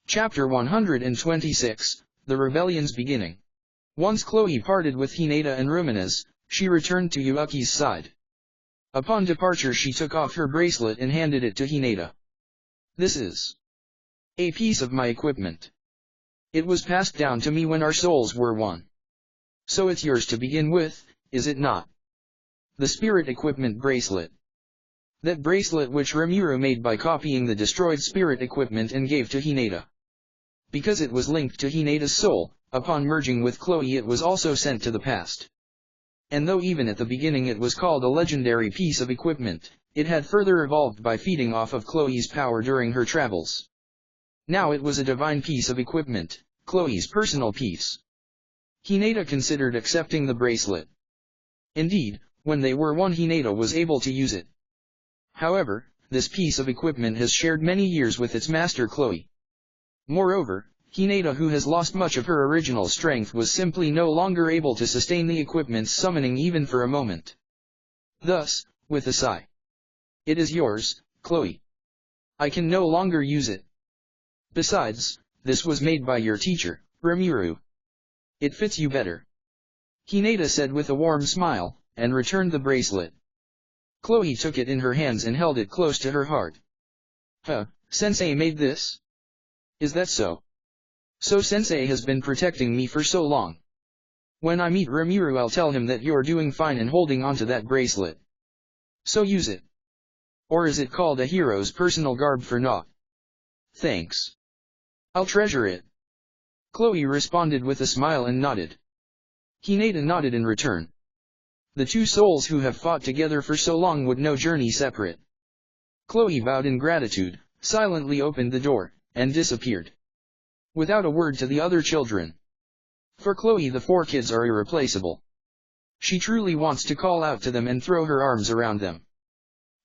Chapter 126, The Rebellion's Beginning. Once Chloe parted with Hinata and Roominess, she returned to Hyukkie's side. Upon departure she took off her bracelet and handed it to Hinata. "This is a piece of my equipment. It was passed down to me when our souls were one. So it's yours to begin with, is it not? The spirit equipment bracelet. That bracelet which Ramirez made by copying the destroyed spirit equipment and gave to Hinata. Because it was linked to Hinata's soul, upon merging with Chloe it was also sent to the past. And though even at the beginning it was called a legendary piece of equipment, it had further evolved by feeding off of Chloe's power during her travels. Now it was a divine piece of equipment, Chloe's personal piece. Hinata considered accepting the bracelet. Indeed, when they were one Hinata was able to use it. However, this piece of equipment has shared many years with its master Chloe. Moreover, Hinata, who has lost much of her original strength, was simply no longer able to sustain the equipment's summoning even for a moment. Thus, with a sigh, "It is yours, Chloe. I can no longer use it. Besides, this was made by your teacher, Ramirez. It fits you better," Hinata said with a warm smile, and returned the bracelet. Chloe took it in her hands and held it close to her heart. Sensei made this? Is that so? So Sensei has been protecting me for so long. When I meet Ramirez I'll tell him that you're doing fine and holding onto that bracelet. So use it. Or is it called a hero's personal garb for naught? Thanks. I'll treasure it." Chloe responded with a smile and nodded. Hinata nodded in return. The two souls who have fought together for so long would no journey separate. Chloe bowed in gratitude, silently opened the door, and disappeared. Without a word to the other children. For Chloe the four kids are irreplaceable. She truly wants to call out to them and throw her arms around them.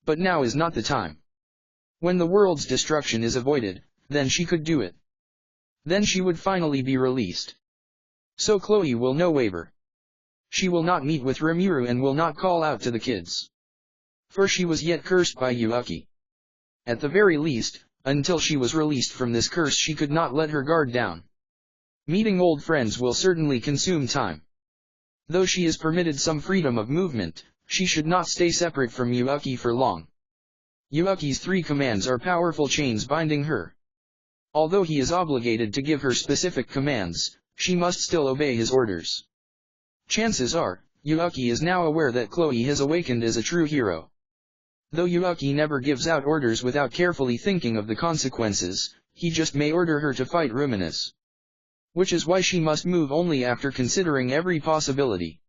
But now is not the time. When the world's destruction is avoided, then she could do it. Then she would finally be released. So Chloe will no waver. She will not meet with Ramirez and will not call out to the kids. For she was yet cursed by Hyukkie. At the very least, until she was released from this curse she could not let her guard down. Meeting old friends will certainly consume time. Though she is permitted some freedom of movement, she should not stay separate from Hyukkie for long. Hyukkie's 3 commands are powerful chains binding her. Although he is obligated to give her specific commands, she must still obey his orders. Chances are, Hyukkie is now aware that Chloe has awakened as a true hero. Though Hyukkie never gives out orders without carefully thinking of the consequences, he just may order her to fight Roominess. Which is why she must move only after considering every possibility.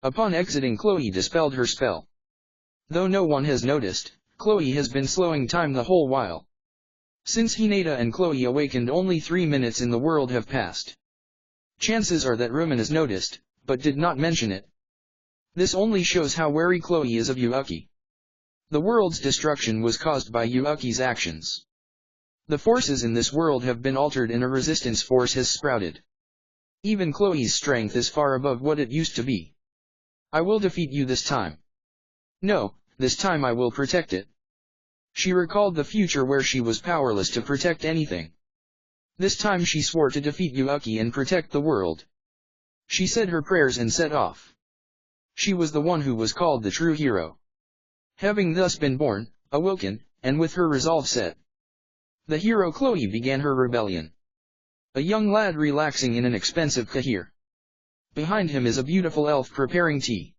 Upon exiting Chloe dispelled her spell. Though no one has noticed, Chloe has been slowing time the whole while. Since Hinata and Chloe awakened only 3 minutes in the world have passed. Chances are that Rumen noticed, but did not mention it. This only shows how wary Chloe is of Hyukkie. The world's destruction was caused by Hyukkie's actions. The forces in this world have been altered and a resistance force has sprouted. Even Chloe's strength is far above what it used to be. "I will defeat you this time. No, this time I will protect it." She recalled the future where she was powerless to protect anything. This time she swore to defeat Hyukkie and protect the world. She said her prayers and set off. She was the one who was called the true hero. Having thus been born, awoken, and with her resolve set, the hero Chloe began her rebellion. A young lad relaxing in an expensive kahir. Behind him is a beautiful elf preparing tea.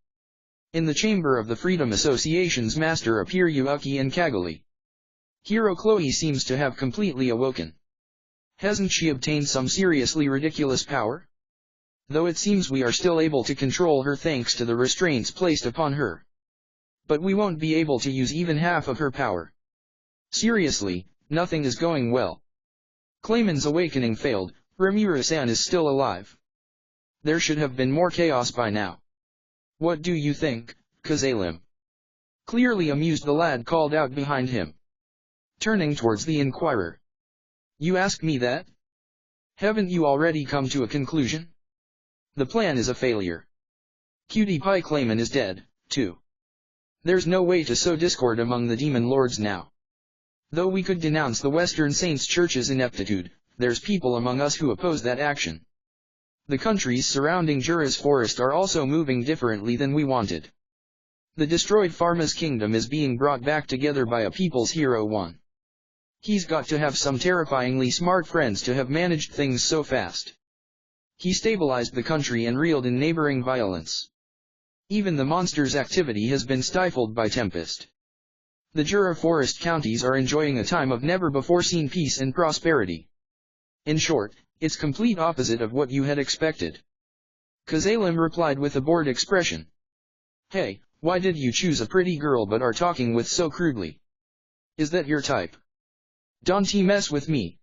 In the chamber of the Freedom Association's master appear Hyukkie and Kaguli. Hero Chloe seems to have completely awoken. Hasn't she obtained some seriously ridiculous power? Though it seems we are still able to control her thanks to the restraints placed upon her. But we won't be able to use even half of her power. Seriously, nothing is going well. Clayman's awakening failed, Ramirez-san is still alive. There should have been more chaos by now. What do you think, Kazalim? Clearly amused the lad called out behind him. Turning towards the inquirer. You ask me that? Haven't you already come to a conclusion? The plan is a failure. Cutie Pie Clayman is dead, too. There's no way to sow discord among the demon lords now. Though we could denounce the Western Saints' church's ineptitude, there's people among us who oppose that action. The countries surrounding Jura's forest are also moving differently than we wanted. The destroyed Pharma's kingdom is being brought back together by a people's hero one. He's got to have some terrifyingly smart friends to have managed things so fast. He stabilized the country and reeled in neighboring violence. Even the monster's activity has been stifled by Tempest. The Jura forest counties are enjoying a time of never-before-seen peace and prosperity. In short, it's complete opposite of what you had expected. Kazalim replied with a bored expression. Hey, why did you choose a pretty girl but are talking with so crudely? Is that your type? Don't mess with me.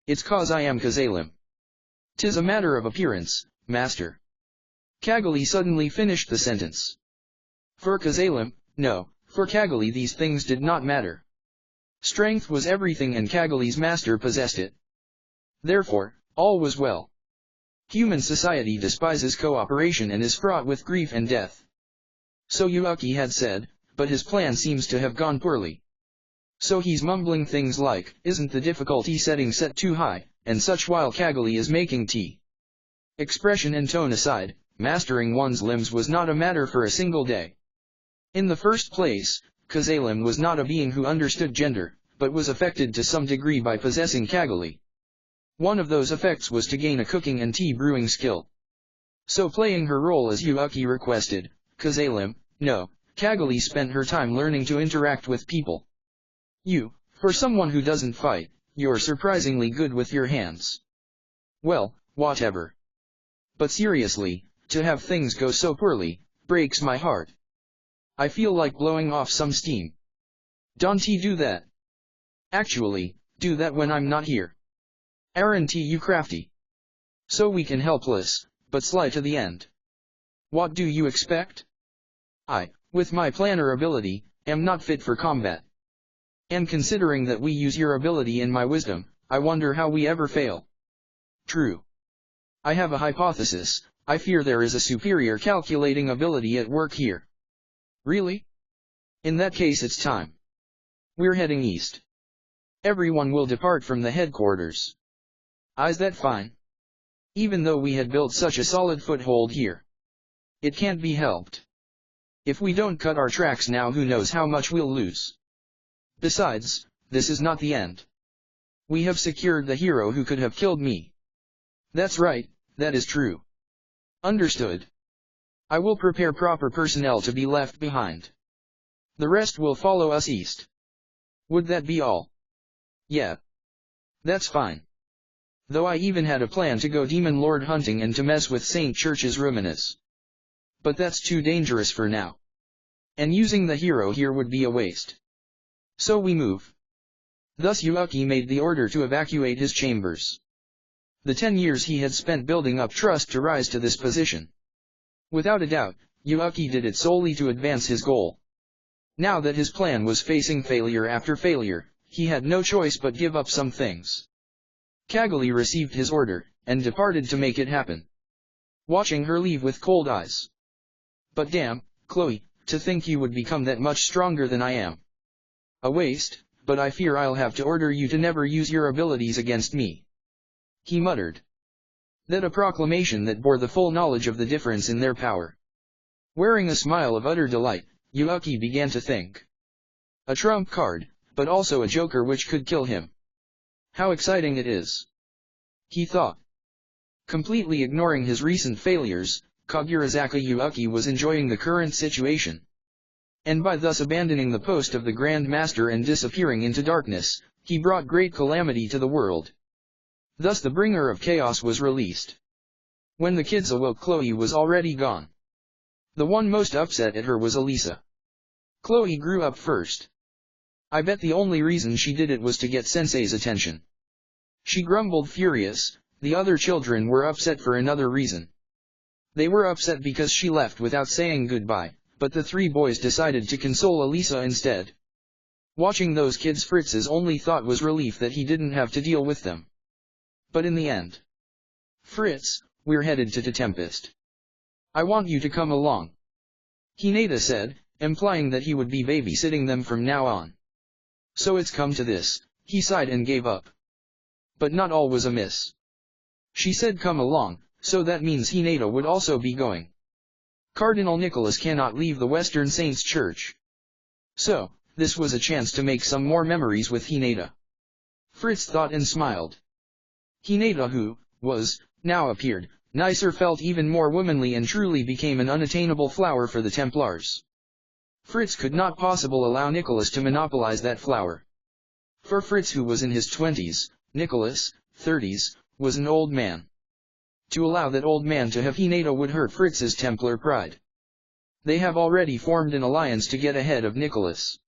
It's cause I am Kazalim. 'Tis a matter of appearance, master. Kagali suddenly finished the sentence. For Kazalim, no, for Kagali these things did not matter. Strength was everything and Kagali's master possessed it. Therefore, all was well. Human society despises cooperation and is fraught with grief and death. So Hyukkie had said, but his plan seems to have gone poorly. So he's mumbling things like, isn't the difficulty setting set too high, and such while Kagali is making tea. Expression and tone aside, mastering one's limbs was not a matter for a single day. In the first place, Kazalim was not a being who understood gender, but was affected to some degree by possessing Kagali. One of those effects was to gain a cooking and tea brewing skill. So playing her role as Hyukkie requested, Kazalim, no, Kagali spent her time learning to interact with people. For someone who doesn't fight, you're surprisingly good with your hands. Well, whatever. But seriously, to have things go so poorly, breaks my heart. I feel like blowing off some steam. Don't do that. Actually, do that when I'm not here. Aren't you crafty? So weak and helpless, but sly to the end. What do you expect? I, with my planner ability, am not fit for combat. And considering that we use your ability in my wisdom, I wonder how we ever fail. True. I have a hypothesis. I fear there is a superior calculating ability at work here. Really? In that case it's time. We're heading east. Everyone will depart from the headquarters. Is that fine? Even though we had built such a solid foothold here. It can't be helped. If we don't cut our tracks now, who knows how much we'll lose. Besides, this is not the end. We have secured the hero who could have killed me. That's right, that is true. Understood. I will prepare proper personnel to be left behind. The rest will follow us east. Would that be all? Yeah. That's fine. Though I even had a plan to go demon lord hunting and to mess with St. Church's Roominess. But that's too dangerous for now. And using the hero here would be a waste. So we move. Thus Hyukkie made the order to evacuate his chambers. The 10 years he had spent building up trust to rise to this position. Without a doubt, Hyukkie did it solely to advance his goal. Now that his plan was facing failure after failure, he had no choice but give up some things. Kagali received his order, and departed to make it happen. Watching her leave with cold eyes. But damn, Chloe, to think you would become that much stronger than I am. A waste, but I fear I'll have to order you to never use your abilities against me. He muttered. That a proclamation that bore the full knowledge of the difference in their power. Wearing a smile of utter delight, Hyukkie began to think. A trump card, but also a joker which could kill him. How exciting it is. He thought. Completely ignoring his recent failures, Kagurazaka Hyukkie was enjoying the current situation. And by thus abandoning the post of the Grand Master and disappearing into darkness, he brought great calamity to the world. Thus the bringer of chaos was released. When the kids awoke, Chloe was already gone. The one most upset at her was Elisa. Chloe grew up first. I bet the only reason she did it was to get Sensei's attention. She grumbled furious. The other children were upset for another reason. They were upset because she left without saying goodbye, but the 3 boys decided to console Elisa instead. Watching those kids, Fritz's only thought was relief that he didn't have to deal with them. But in the end, Fritz, we're headed to Tempest. I want you to come along. Hinata said, implying that he would be babysitting them from now on. So it's come to this, he sighed and gave up. But not all was amiss. She said come along, so that means Hinata would also be going. Cardinal Nicholas cannot leave the Western Saints Church. So, this was a chance to make some more memories with Hinata. Fritz thought and smiled. Hinata, who now appeared, nicer, felt even more womanly and truly became an unattainable flower for the Templars. Fritz could not possibly allow Nicholas to monopolize that flower. For Fritz, who was in his 20s, Nicholas, 30s, was an old man. To allow that old man to have Hinata would hurt Fritz's Templar pride. They have already formed an alliance to get ahead of Nicholas.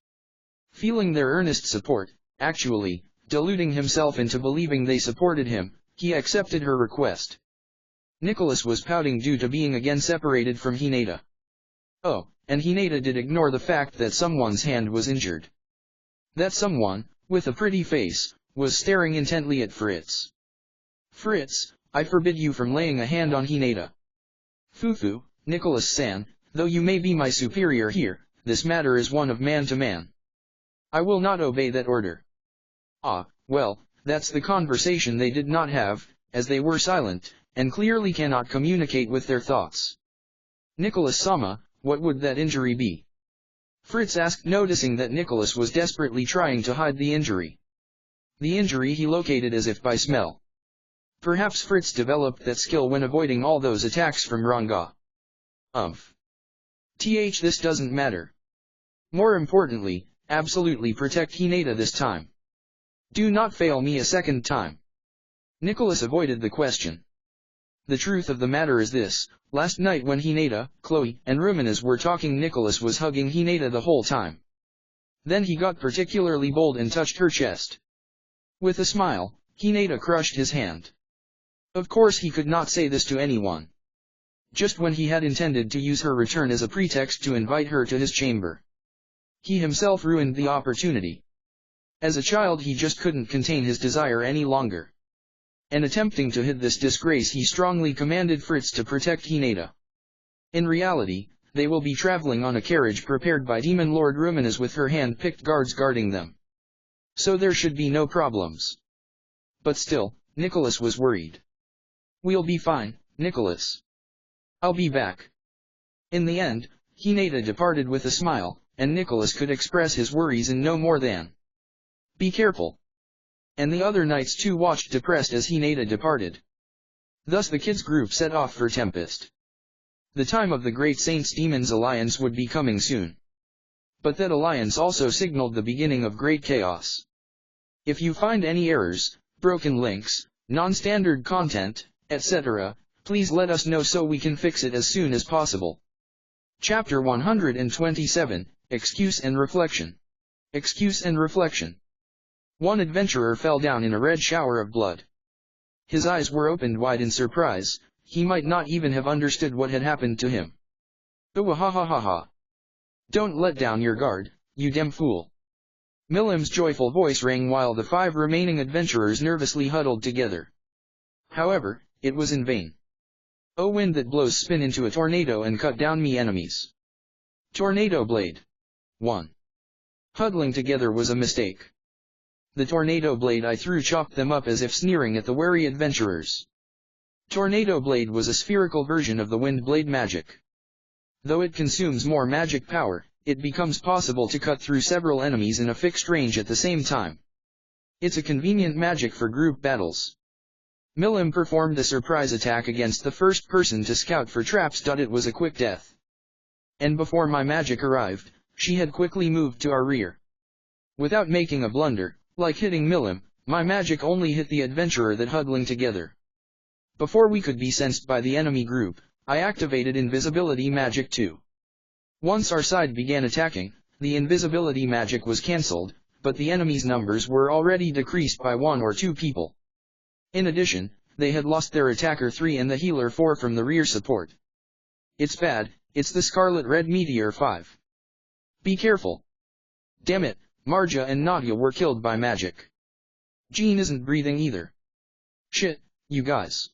Feeling their earnest support, actually, deluding himself into believing they supported him, he accepted her request. Nicholas was pouting due to being again separated from Hinata. Oh, and Hinata did ignore the fact that someone's hand was injured. That someone, with a pretty face, was staring intently at Fritz. Fritz, I forbid you from laying a hand on Hinata. Fufu, Nicholas-san, though you may be my superior here, this matter is one of man to man. I will not obey that order. Ah, well, that's the conversation they did not have, as they were silent, and clearly cannot communicate with their thoughts. Nicholas-sama, what would that injury be? Fritz asked, noticing that Nicholas was desperately trying to hide the injury. The injury he located as if by smell. Perhaps Fritz developed that skill when avoiding all those attacks from Ranga. This doesn't matter. More importantly, absolutely protect Hinata this time. Do not fail me a second time. Nicholas avoided the question. The truth of the matter is this, last night when Hinata, Chloe, and Roominess were talking, Nicholas was hugging Hinata the whole time. Then he got particularly bold and touched her chest. With a smile, Hinata crushed his hand. Of course he could not say this to anyone. Just when he had intended to use her return as a pretext to invite her to his chamber. He himself ruined the opportunity. As a child he just couldn't contain his desire any longer. And attempting to hide this disgrace, he strongly commanded Fritz to protect Hinata. In reality, they will be traveling on a carriage prepared by Demon Lord Roominess with her hand-picked guards guarding them. So there should be no problems. But still, Nicholas was worried. We'll be fine, Nicholas. I'll be back. In the end, Hinata departed with a smile, and Nicholas could express his worries in no more than, "Be careful." And the other knights too watched depressed as Hinata departed. Thus the kids group set off for Tempest. The time of the Great Saints Demons Alliance would be coming soon. But that alliance also signaled the beginning of great chaos. If you find any errors, broken links, non-standard content, etc., please let us know so we can fix it as soon as possible. Chapter 127, Excuse and Reflection. Excuse and Reflection. One adventurer fell down in a red shower of blood. His eyes were opened wide in surprise, he might not even have understood what had happened to him. Oh ha ha ha ha. Don't let down your guard, you damn fool. Milim's joyful voice rang while the 5 remaining adventurers nervously huddled together. However, it was in vain. O wind that blows, spin into a tornado and cut down me enemies. Tornado blade. 1. Huddling together was a mistake. The tornado blade I threw chopped them up as if sneering at the wary adventurers. Tornado blade was a spherical version of the wind blade magic. Though it consumes more magic power, it becomes possible to cut through several enemies in a fixed range at the same time. It's a convenient magic for group battles. Milim performed a surprise attack against the first person to scout for traps. It was a quick death. And before my magic arrived, she had quickly moved to our rear. Without making a blunder, like hitting Milim, my magic only hit the adventurer that huddling together. Before we could be sensed by the enemy group, I activated invisibility magic too. Once our side began attacking, the invisibility magic was cancelled, but the enemy's numbers were already decreased by 1 or 2 people. In addition, they had lost their attacker 3 and the healer 4 from the rear support. It's bad, it's the Scarlet Red Meteor 5. Be careful. Damn it, Marja and Nadia were killed by magic. Jean isn't breathing either. Shit, you guys.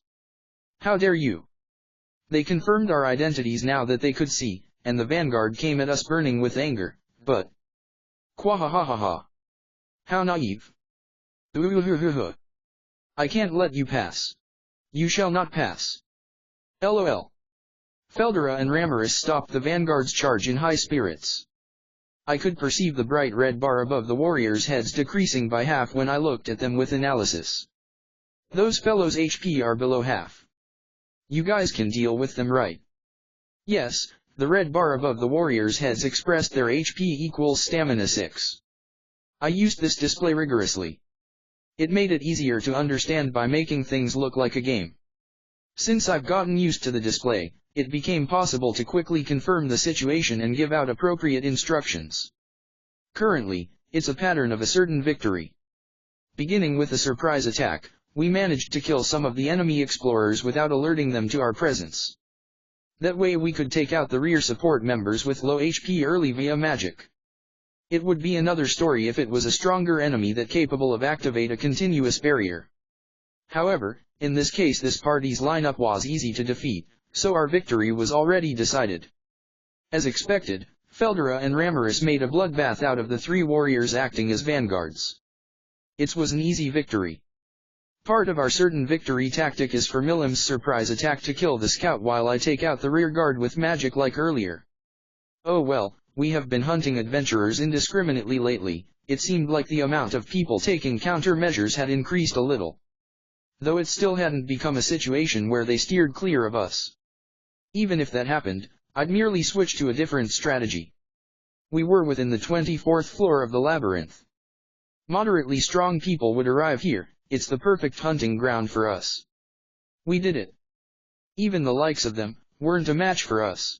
How dare you? They confirmed our identities now that they could see, and the vanguard came at us burning with anger, but... Quahahaha. How naive. I can't let you pass. You shall not pass. LOL. Feldera and Ramirez stopped the Vanguard's charge in high spirits. I could perceive the bright red bar above the warriors' heads decreasing by half when I looked at them with analysis. Those fellows' HP are below half. You guys can deal with them, right? Yes, the red bar above the warriors' heads expressed their HP equals stamina 6. I used this display rigorously. It made it easier to understand by making things look like a game. Since I've gotten used to the display, it became possible to quickly confirm the situation and give out appropriate instructions. Currently, it's a pattern of a certain victory. Beginning with a surprise attack, we managed to kill some of the enemy explorers without alerting them to our presence. That way we could take out the rear support members with low HP early via magic. It would be another story if it was a stronger enemy that capable of activate a continuous barrier. However, in this case this party's lineup was easy to defeat, so our victory was already decided. As expected, Feldera and Ramirez made a bloodbath out of the 3 warriors acting as vanguards. It was an easy victory. Part of our certain victory tactic is for Milim's surprise attack to kill the scout while I take out the rear guard with magic like earlier. Oh well, we have been hunting adventurers indiscriminately lately. It seemed like the amount of people taking countermeasures had increased a little. Though it still hadn't become a situation where they steered clear of us. Even if that happened, I'd merely switch to a different strategy. We were within the 24th floor of the labyrinth. Moderately strong people would arrive here. It's the perfect hunting ground for us. We did it. Even the likes of them weren't a match for us.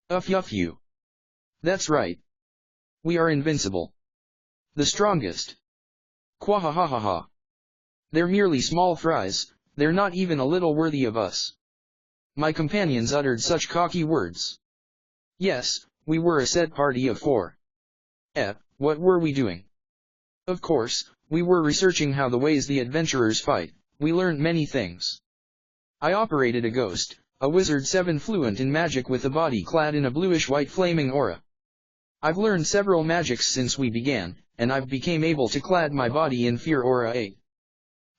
You. That's right. We are invincible. The strongest. Quahahaha. They're merely small fries, they're not even a little worthy of us. My companions uttered such cocky words. Yes, we were a set party of 4. What were we doing? Of course, we were researching how the ways the adventurers fight. We learned many things. I operated a ghost, a wizard 7 fluent in magic with a body clad in a bluish-white flaming aura. I've learned several magics since we began, and I've became able to clad my body in fear aura 8.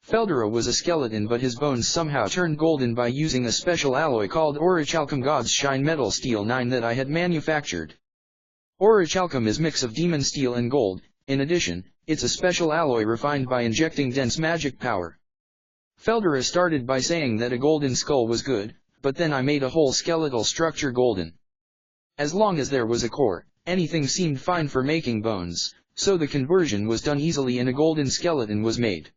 Feldera was a skeleton but his bones somehow turned golden by using a special alloy called Orichalcum God's Shine Metal Steel 9 that I had manufactured. Orichalcum is mix of demon steel and gold. In addition, it's a special alloy refined by injecting dense magic power. Feldera started by saying that a golden skull was good, but then I made a whole skeletal structure golden. As long as there was a core, anything seemed fine for making bones, so the conversion was done easily and a golden skeleton was made.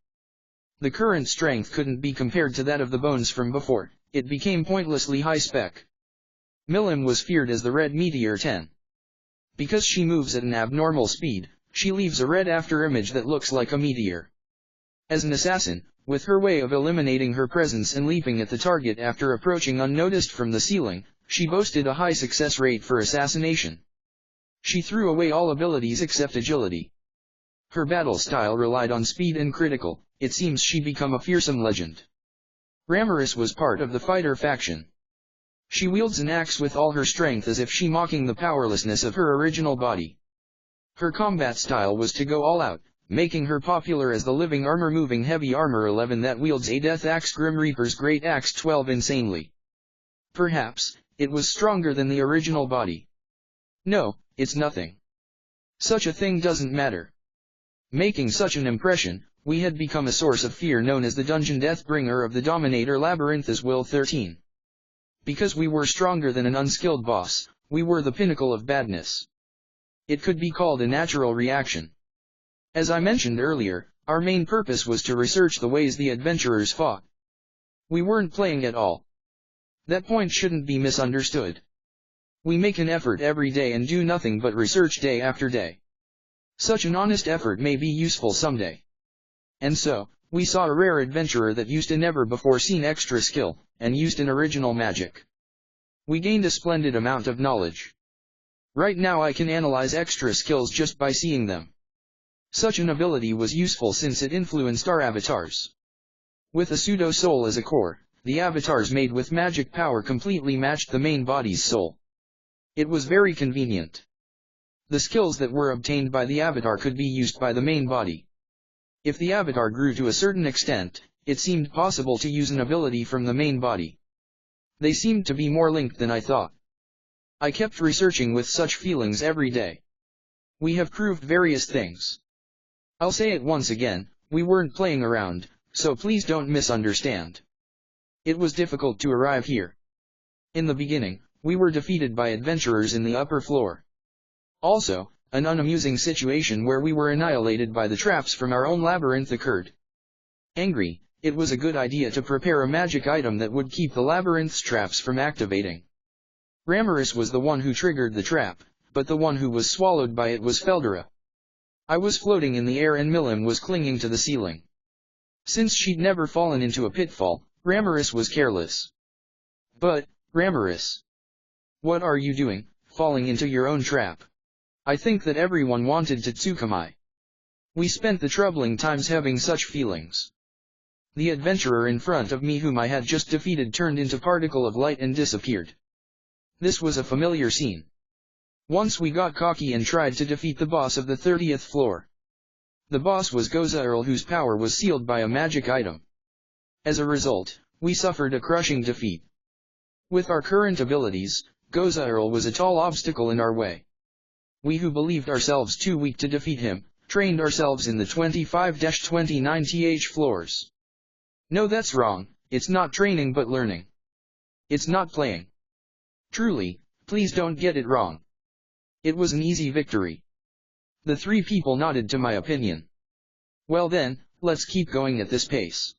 The current strength couldn't be compared to that of the bones from before, it became pointlessly high spec. Milim was feared as the Red Meteor 10. Because she moves at an abnormal speed, she leaves a red afterimage that looks like a meteor. As an assassin, with her way of eliminating her presence and leaping at the target after approaching unnoticed from the ceiling, she boasted a high success rate for assassination. She threw away all abilities except agility. Her battle style relied on speed and critical. It seems she become a fearsome legend. Ramirez was part of the fighter faction. She wields an axe with all her strength as if she mocking the powerlessness of her original body. Her combat style was to go all out, making her popular as the living armor-moving heavy armor 11 that wields a death axe Grim Reaper's Great Axe 12 insanely. Perhaps, it was stronger than the original body. No, it's nothing. Such a thing doesn't matter. Making such an impression, we had become a source of fear known as the Dungeon Deathbringer of the Dominator Labyrinthus Will 13. Because we were stronger than an unskilled boss, we were the pinnacle of badness. It could be called a natural reaction. As I mentioned earlier, our main purpose was to research the ways the adventurers fought. We weren't playing at all. That point shouldn't be misunderstood. We make an effort every day and do nothing but research day after day. Such an honest effort may be useful someday. And so, we saw a rare adventurer that used a never-before-seen extra skill, and used an original magic. We gained a splendid amount of knowledge. Right now I can analyze extra skills just by seeing them. Such an ability was useful since it influenced our avatars. With a pseudo-soul as a core, the avatars made with magic power completely matched the main body's soul. It was very convenient. The skills that were obtained by the avatar could be used by the main body. If the avatar grew to a certain extent, it seemed possible to use an ability from the main body. They seemed to be more linked than I thought. I kept researching with such feelings every day. We have proved various things. I'll say it once again, we weren't playing around, so please don't misunderstand. It was difficult to arrive here. In the beginning, we were defeated by adventurers in the upper floor. Also, an unamusing situation where we were annihilated by the traps from our own labyrinth occurred. Angry, it was a good idea to prepare a magic item that would keep the labyrinth's traps from activating. Ramirez was the one who triggered the trap, but the one who was swallowed by it was Feldera. I was floating in the air and Milim was clinging to the ceiling. Since she'd never fallen into a pitfall, Ramirez was careless. But, Ramirez, what are you doing, falling into your own trap? I think that everyone wanted to Tsukamai. We spent the troubling times having such feelings. The adventurer in front of me whom I had just defeated turned into particle of light and disappeared. This was a familiar scene. Once we got cocky and tried to defeat the boss of the 30th floor. The boss was Gozaerl, whose power was sealed by a magic item. As a result, we suffered a crushing defeat. With our current abilities, Gozaerl was a tall obstacle in our way. We who believed ourselves too weak to defeat him, trained ourselves in the 25-29th floors. No, that's wrong, it's not training but learning. It's not playing. Truly, please don't get it wrong. It was an easy victory. The three people nodded to my opinion. Well then, let's keep going at this pace.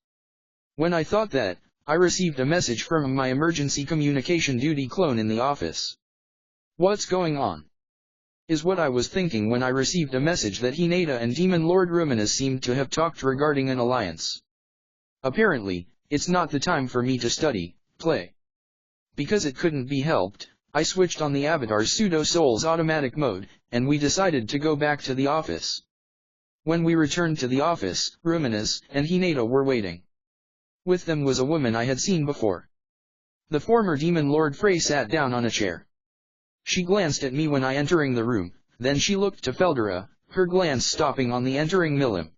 When I thought that, I received a message from my emergency communication duty clone in the office. What's going on? Is what I was thinking when I received a message that Hinata and Demon Lord Roominess seemed to have talked regarding an alliance. Apparently, it's not the time for me to study, play. Because it couldn't be helped, I switched on the avatar's pseudo-soul's automatic mode, and we decided to go back to the office. When we returned to the office, Roominess and Hinata were waiting. With them was a woman I had seen before. The former Demon Lord Frey sat down on a chair. She glanced at me when I entering the room, then she looked to Feldera, her glance stopping on the entering Milim.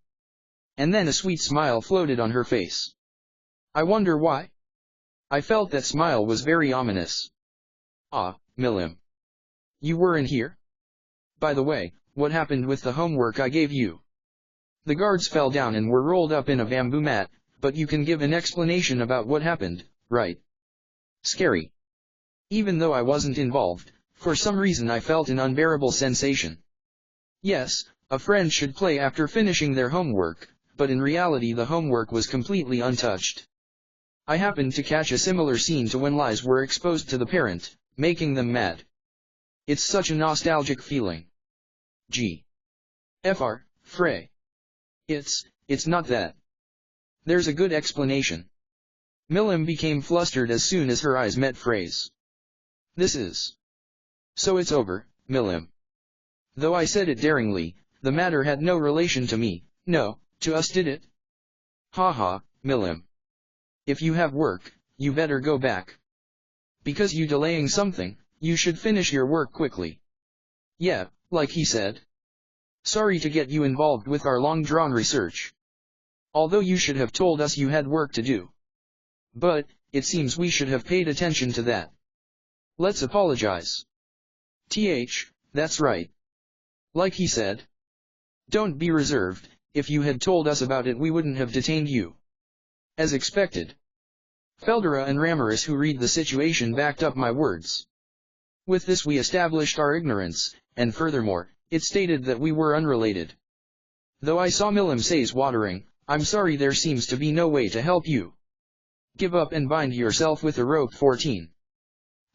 And then a sweet smile floated on her face. I wonder why? I felt that smile was very ominous. Ah, Milim. You weren't here? By the way, what happened with the homework I gave you? The guards fell down and were rolled up in a bamboo mat, but you can give an explanation about what happened, right? Scary. Even though I wasn't involved, for some reason I felt an unbearable sensation. Yes, a friend should play after finishing their homework, but in reality the homework was completely untouched. I happened to catch a similar scene to when lies were exposed to the parent, making them mad. It's such a nostalgic feeling. Frey. It's not that. There's a good explanation. Milim became flustered as soon as her eyes met Frey's. This is. So it's over, Milim. Though I said it daringly, the matter had no relation to me, no, to us did it? Haha, Milim. If you have work, you better go back. Because you delaying something, you should finish your work quickly. Yeah, like he said. Sorry to get you involved with our long-drawn research. Although you should have told us you had work to do. But, it seems we should have paid attention to that. Let's apologize. That's right. Like he said. Don't be reserved, if you had told us about it we wouldn't have detained you. As expected. Feldera and Ramirez who read the situation backed up my words. With this we established our ignorance, and furthermore, it stated that we were unrelated. Though I saw Milim's eyes watering, I'm sorry there seems to be no way to help you. Give up and bind yourself with a rope 14.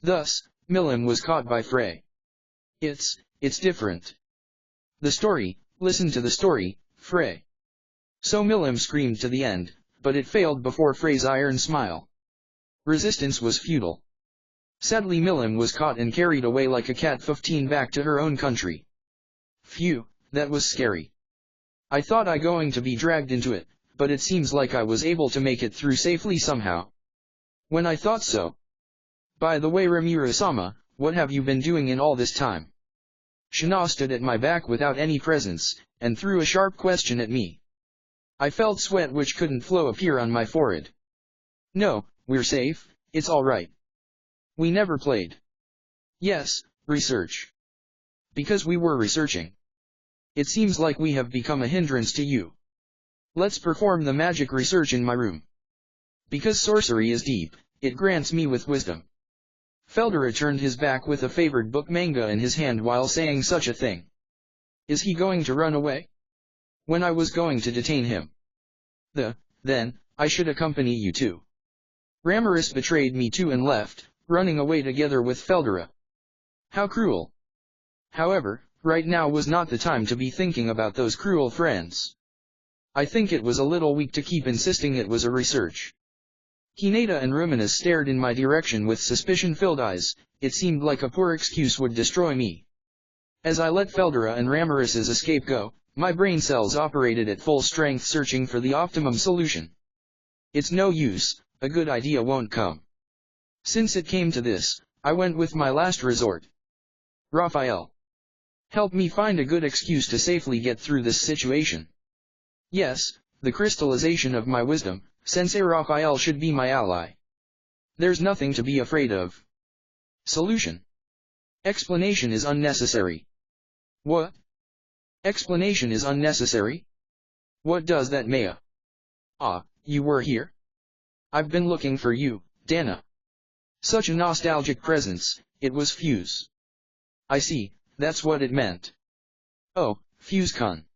Thus, Milim was caught by Frey. It's different. The story, listen to the story, Frey. So Milim screamed to the end, but it failed before Frey's iron smile. Resistance was futile. Sadly Milim was caught and carried away like a cat 15 back to her own country. Phew, that was scary. I thought I going to be dragged into it, but it seems like I was able to make it through safely somehow. When I thought so. By the way Ramirez-sama, what have you been doing in all this time? Shina stood at my back without any presence, and threw a sharp question at me. I felt sweat which couldn't flow appear on my forehead. No, we're safe, it's alright. We never played. Yes, research. Because we were researching. It seems like we have become a hindrance to you. Let's perform the magic research in my room. Because sorcery is deep, it grants me with wisdom. Feldera turned his back with a favored book manga in his hand while saying such a thing. Is he going to run away? When I was going to detain him. Then, I should accompany you too. Ramirez betrayed me too and left, running away together with Feldera. How cruel. However, right now was not the time to be thinking about those cruel friends. I think it was a little weak to keep insisting it was a research. Hinata and Roominess stared in my direction with suspicion-filled eyes. It seemed like a poor excuse would destroy me. As I let Feldera and Ramirez's escape go, my brain cells operated at full strength searching for the optimum solution. It's no use, a good idea won't come. Since it came to this, I went with my last resort. Raphael. Help me find a good excuse to safely get through this situation. Yes, the crystallization of my wisdom, Sensei Raphael should be my ally. There's nothing to be afraid of. Solution. Explanation is unnecessary. What? Explanation is unnecessary? What does that mean? Ah, you were here? I've been looking for you, Dana. Such a nostalgic presence, it was Fuse. I see, that's what it meant. Oh, Fuse-kun.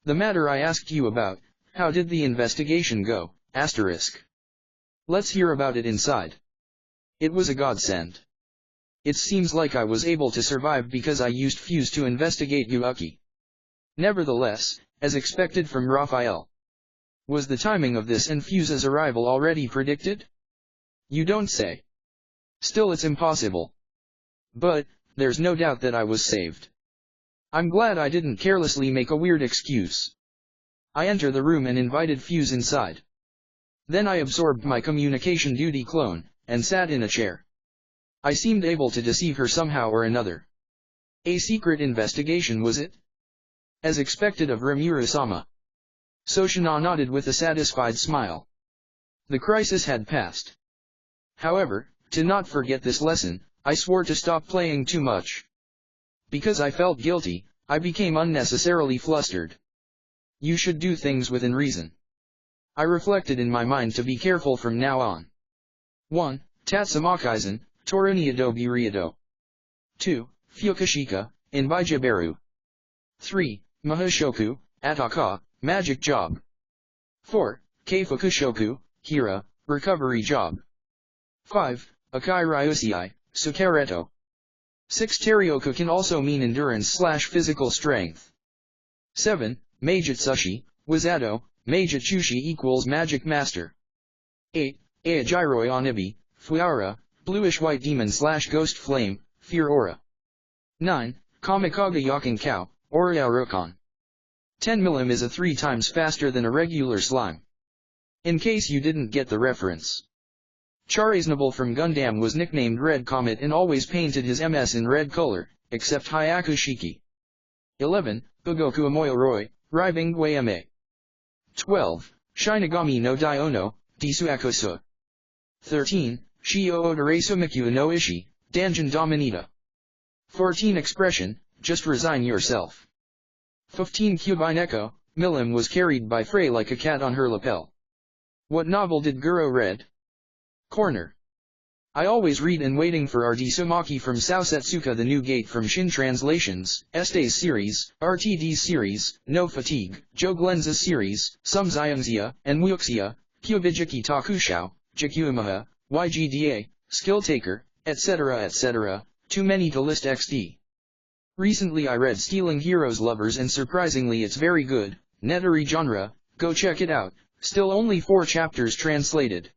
The matter I asked you about, how did the investigation go, asterisk. Let's hear about it inside. It was a godsend. It seems like I was able to survive because I used Fuse to investigate Hyukkie. Nevertheless, as expected from Raphael. Was the timing of this and Fuse's arrival already predicted? You don't say. Still it's impossible. But, there's no doubt that I was saved. I'm glad I didn't carelessly make a weird excuse. I entered the room and invited Fuse inside. Then I absorbed my communication duty clone, and sat in a chair. I seemed able to deceive her somehow or another. A secret investigation was it? As expected of Rimuru-sama. Soshina nodded with a satisfied smile. The crisis had passed. However, to not forget this lesson, I swore to stop playing too much. Because I felt guilty, I became unnecessarily flustered. You should do things within reason. I reflected in my mind to be careful from now on. 1. Tatsumakaizen, Toruniado Buriado. 2. Fukushika, Inbijibaru. 3. Mahashoku, Ataka, Magic Job. 4. Keifukushoku, Hira, Recovery Job. 5. Akai Ryusei, Sukareto. 6. Terioku can also mean endurance/physical strength. 7. Meijutsushi, Wazado, Meijutsushi equals Magic Master. 8. Aijiroi Onibi, Fuara, Bluish-White Demon/Ghost Flame, Fear Aura. 9. Kamikaga Yakin Cow, Oriao Rokon. 10 mm is a 3 times faster than a regular slime. In case you didn't get the reference. Chariznoble from Gundam was nicknamed Red Comet and always painted his MS in red color, except Hyaku Shiki. 11. Bugoku Amoyoroi, Raibing Guayame. 12. Shinigami no Diono, Disuakusa. 13. Shio Odoresumiku no Ishi, Danjin Dominita. 14. Expression, just resign yourself. 15. Kyubineko, Milim was carried by Frey like a cat on her lapel. What novel did Guro read? Corner. I always read and waiting for Ardisumaki from Sausetsuka the New Gate from Shin Translations, Estes series, RTD series, No Fatigue, Joe Glenza's series, Some Zyangzia, and Muxia, Kyubijiki Takushou, Jikumaha, YGDA, Skill Taker, etc. etc. Too many to list XD. Recently I read Stealing Heroes Lovers and surprisingly it's very good, Netary genre, go check it out, still only 4 chapters translated.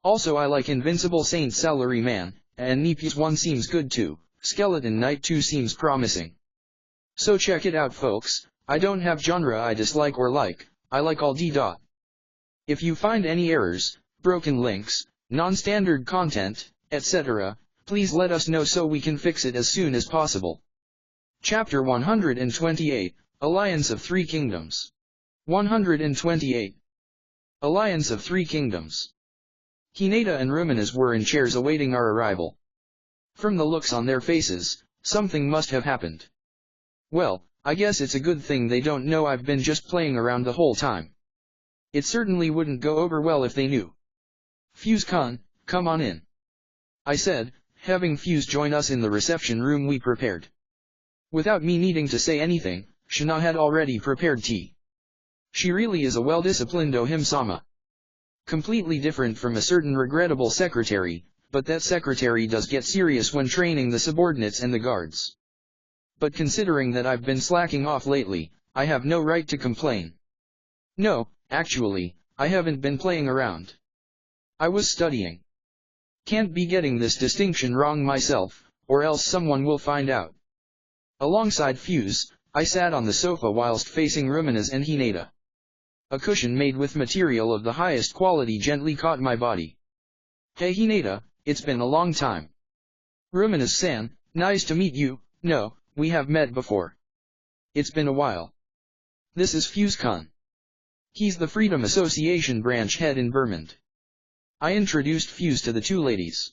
Also I like Invincible Saint Salaryman, and Nepes 1 seems good too, Skeleton Knight 2 seems promising. So check it out folks, I don't have genre I dislike or like, I like all D. If you find any errors, broken links, non-standard content, etc., please let us know so we can fix it as soon as possible. Chapter 128, Alliance of Three Kingdoms. 128. Alliance of Three Kingdoms. Hinata and Roominess were in chairs awaiting our arrival. From the looks on their faces, something must have happened. Well, I guess it's a good thing they don't know I've been just playing around the whole time. It certainly wouldn't go over well if they knew. Fuse-kun, come on in, I said, having Fuse join us in the reception room we prepared. Without me needing to say anything, Shina had already prepared tea. She really is a well-disciplined Ohim-sama. Completely different from a certain regrettable secretary, but that secretary does get serious when training the subordinates and the guards. But considering that I've been slacking off lately, I have no right to complain. No, actually, I haven't been playing around. I was studying. Can't be getting this distinction wrong myself, or else someone will find out. Alongside Fuse, I sat on the sofa whilst facing Roominess and Hinata. A cushion made with material of the highest quality gently caught my body. Hey Hinata, it's been a long time. Roominess-san, nice to meet you. No, we have met before. It's been a while. This is Fuse-kun. He's the Freedom Association branch head in Vermont. I introduced Fuse to the two ladies.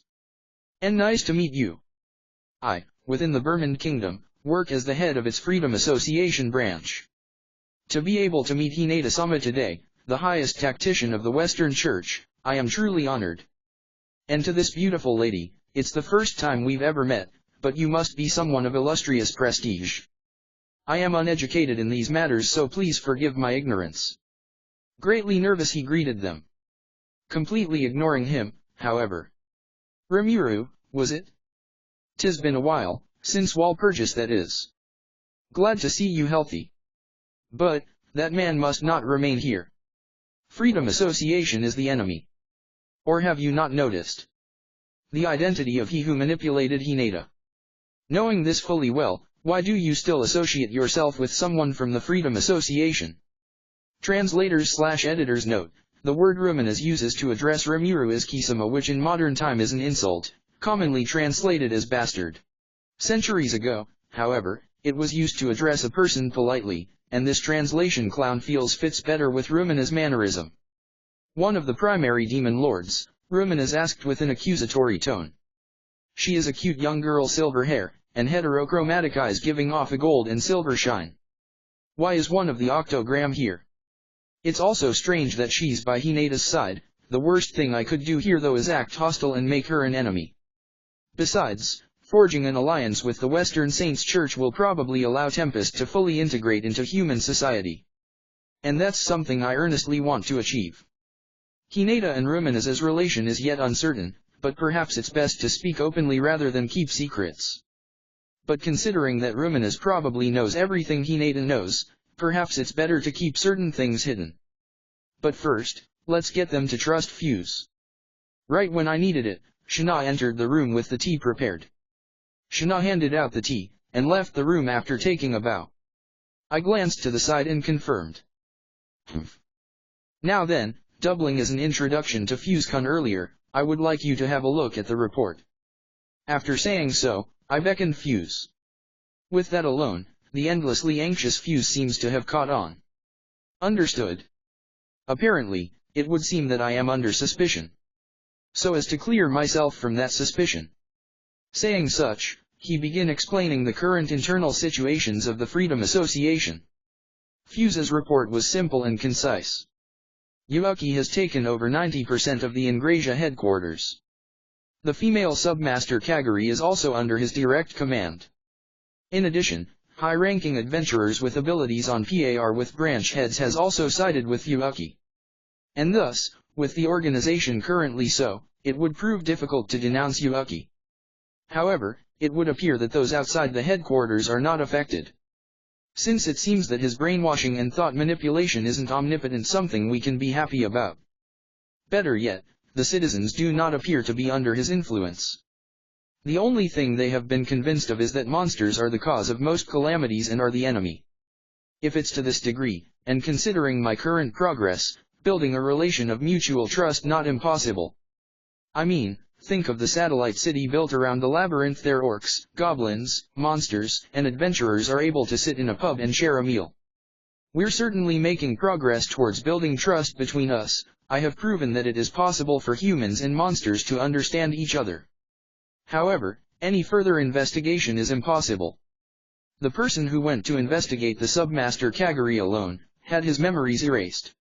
And nice to meet you. I, within the Vermont Kingdom, work as the head of its Freedom Association branch. To be able to meet Hinata-sama today, the highest tactician of the Western Church, I am truly honored. And to this beautiful lady, it's the first time we've ever met, but you must be someone of illustrious prestige. I am uneducated in these matters, so please forgive my ignorance. Greatly nervous he greeted them. Completely ignoring him, however. Rimuru, was it? 'Tis been a while, since Walpurgis that is. Glad to see you healthy. But, that man must not remain here. Freedom Association is the enemy. Or have you not noticed the identity of he who manipulated Hinata? Knowing this fully well, why do you still associate yourself with someone from the Freedom Association? Translators/editors note, the word Roominess uses to address Rimuru as Kisama, which in modern time is an insult, commonly translated as bastard. Centuries ago, however, it was used to address a person politely, and this translation clown feels fits better with Roominess' mannerism. One of the primary demon lords, Roominess asked with an accusatory tone. She is a cute young girl, silver hair, and heterochromatic eyes giving off a gold and silver shine. Why is one of the octogram here? It's also strange that she's by Hinata's side. The worst thing I could do here though is act hostile and make her an enemy. Besides, forging an alliance with the Western Saints Church will probably allow Tempest to fully integrate into human society. And that's something I earnestly want to achieve. Hinata and Roominess's relation is yet uncertain, but perhaps it's best to speak openly rather than keep secrets. But considering that Roominess probably knows everything Hinata knows, perhaps it's better to keep certain things hidden. But first, let's get them to trust Fuse. Right when I needed it, Shina entered the room with the tea prepared. Shina handed out the tea, and left the room after taking a bow. I glanced to the side and confirmed. Now then, doubling as an introduction to Fuse-kun earlier, I would like you to have a look at the report. After saying so, I beckoned Fuse. With that alone, the endlessly anxious Fuse seems to have caught on. Understood. Apparently, it would seem that I am under suspicion. So as to clear myself from that suspicion. Saying such, he began explaining the current internal situations of the Freedom Association. Fuse's report was simple and concise. Hyukkie has taken over 90% of the Ingrasia headquarters. The female submaster Kaguri is also under his direct command. In addition, high-ranking adventurers with abilities on par with branch heads has also sided with Hyukkie. And thus, with the organization currently so, it would prove difficult to denounce Hyukkie. However, it would appear that those outside the headquarters are not affected. Since it seems that his brainwashing and thought manipulation isn't omnipotent, something we can be happy about. Better yet, the citizens do not appear to be under his influence. The only thing they have been convinced of is that monsters are the cause of most calamities and are the enemy. If it's to this degree, and considering my current progress, building a relation of mutual trust not impossible. I mean, think of the satellite city built around the labyrinth. There orcs, goblins, monsters, and adventurers are able to sit in a pub and share a meal. We're certainly making progress towards building trust between us. I have proven that it is possible for humans and monsters to understand each other. However, any further investigation is impossible. The person who went to investigate the Submaster Kagari alone had his memories erased.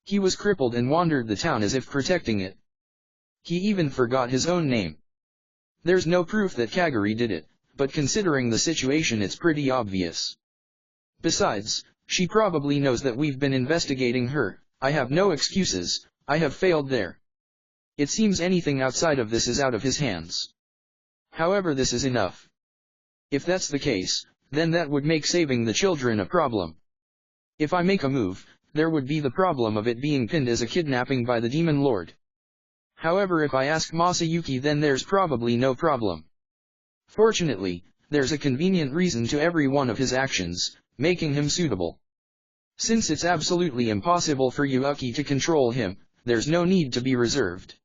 He was crippled and wandered the town as if protecting it. He even forgot his own name. There's no proof that Kagari did it, but considering the situation it's pretty obvious. Besides, she probably knows that we've been investigating her. I have no excuses, I have failed there. It seems anything outside of this is out of his hands. However, this is enough. If that's the case, then that would make saving the children a problem. If I make a move, there would be the problem of it being pinned as a kidnapping by the Demon Lord. However, if I ask Masayuki, then there's probably no problem. Fortunately, there's a convenient reason to every one of his actions, making him suitable. Since it's absolutely impossible for Hyukkie to control him, there's no need to be reserved.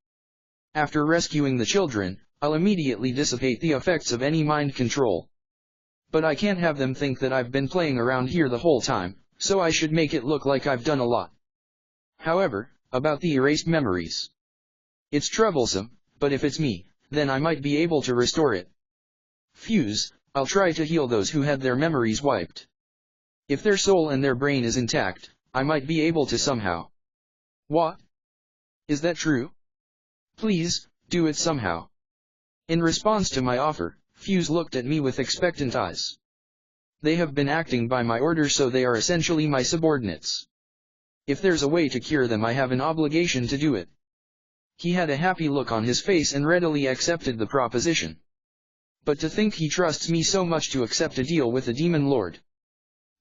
After rescuing the children, I'll immediately dissipate the effects of any mind control. But I can't have them think that I've been playing around here the whole time, so I should make it look like I've done a lot. However, about the erased memories. It's troublesome, but if it's me, then I might be able to restore it. Fuse, I'll try to heal those who had their memories wiped. If their soul and their brain is intact, I might be able to somehow. What? Is that true? Please, do it somehow. In response to my offer, Fuse looked at me with expectant eyes. They have been acting by my orders, so they are essentially my subordinates. If there's a way to cure them, I have an obligation to do it. He had a happy look on his face and readily accepted the proposition. But to think he trusts me so much to accept a deal with the Demon Lord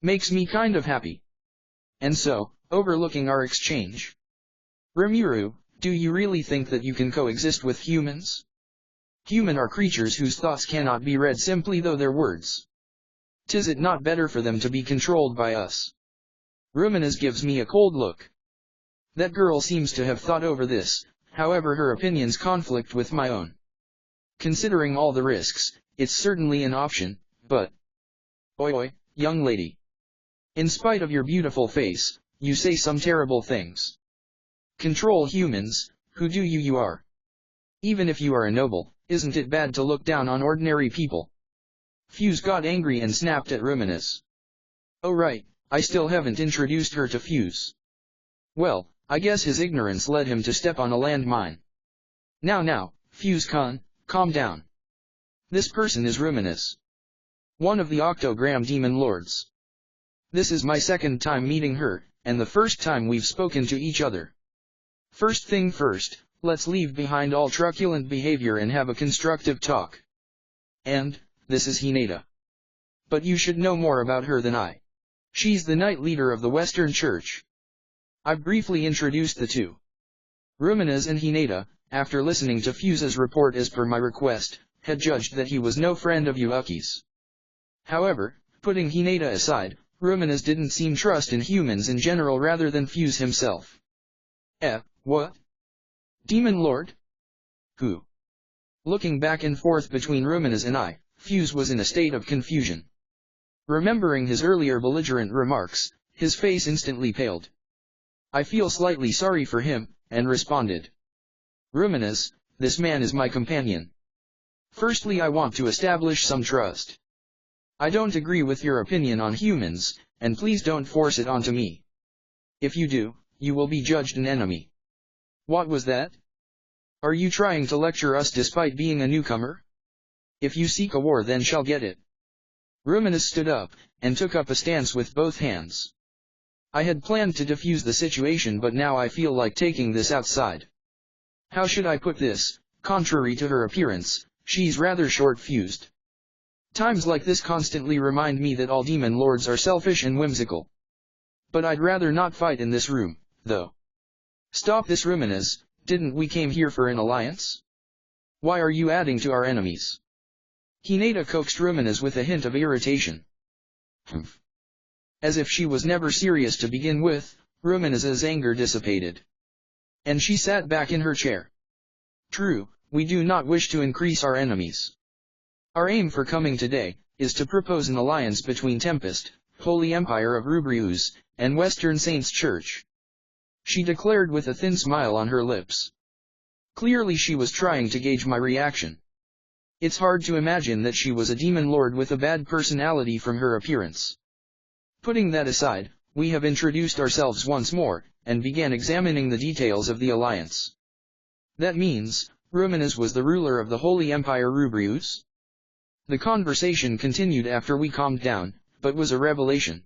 makes me kind of happy. And so, overlooking our exchange, Rimuru, do you really think that you can coexist with humans? Human are creatures whose thoughts cannot be read simply through their words. 'Tis it not better for them to be controlled by us? Roominess gives me a cold look. That girl seems to have thought over this, however her opinions conflict with my own. Considering all the risks, it's certainly an option, but... Oi, young lady. In spite of your beautiful face, you say some terrible things. Control humans, who do you are? Even if you are a noble, isn't it bad to look down on ordinary people? Fuse got angry and snapped at Roominess. Oh right, I still haven't introduced her to Fuse. Well, I guess his ignorance led him to step on a landmine. Now, Fuse-kun, calm down. This person is Roominess, one of the Octogram Demon Lords. This is my second time meeting her, and the first time we've spoken to each other. First thing first, let's leave behind all truculent behavior and have a constructive talk. And, this is Hinata. But you should know more about her than I. She's the Knight Leader of the Western Church. I've briefly introduced the two. Roominess and Hinata, after listening to Fuse's report as per my request, had judged that he was no friend of Hyukkie's. However, putting Hinata aside, Roominess didn't seem trust in humans in general rather than Fuse himself. What? Demon Lord? Who? Looking back and forth between Roominess and I, Fuse was in a state of confusion. Remembering his earlier belligerent remarks, his face instantly paled. I feel slightly sorry for him, and responded. Roominess, this man is my companion. Firstly, I want to establish some trust. I don't agree with your opinion on humans, and please don't force it onto me. If you do, you will be judged an enemy. What was that? Are you trying to lecture us despite being a newcomer? If you seek a war, then shall get it. Roominess stood up, and took up a stance with both hands. I had planned to defuse the situation, but now I feel like taking this outside. How should I put this? Contrary to her appearance, she's rather short-fused. Times like this constantly remind me that all demon lords are selfish and whimsical. But I'd rather not fight in this room, though. Stop this, Roominess, didn't we came here for an alliance? Why are you adding to our enemies? Hinata coaxed Roominess with a hint of irritation. As if she was never serious to begin with, Roominess's anger dissipated. And she sat back in her chair. True, we do not wish to increase our enemies. Our aim for coming today is to propose an alliance between Tempest, Holy Empire of Rubrius, and Western Saints Church," she declared with a thin smile on her lips. Clearly she was trying to gauge my reaction. It's hard to imagine that she was a demon lord with a bad personality from her appearance. Putting that aside, we have introduced ourselves once more, and began examining the details of the alliance. That means, Roominess was the ruler of the Holy Empire Rubrius? The conversation continued after we calmed down, but was a revelation.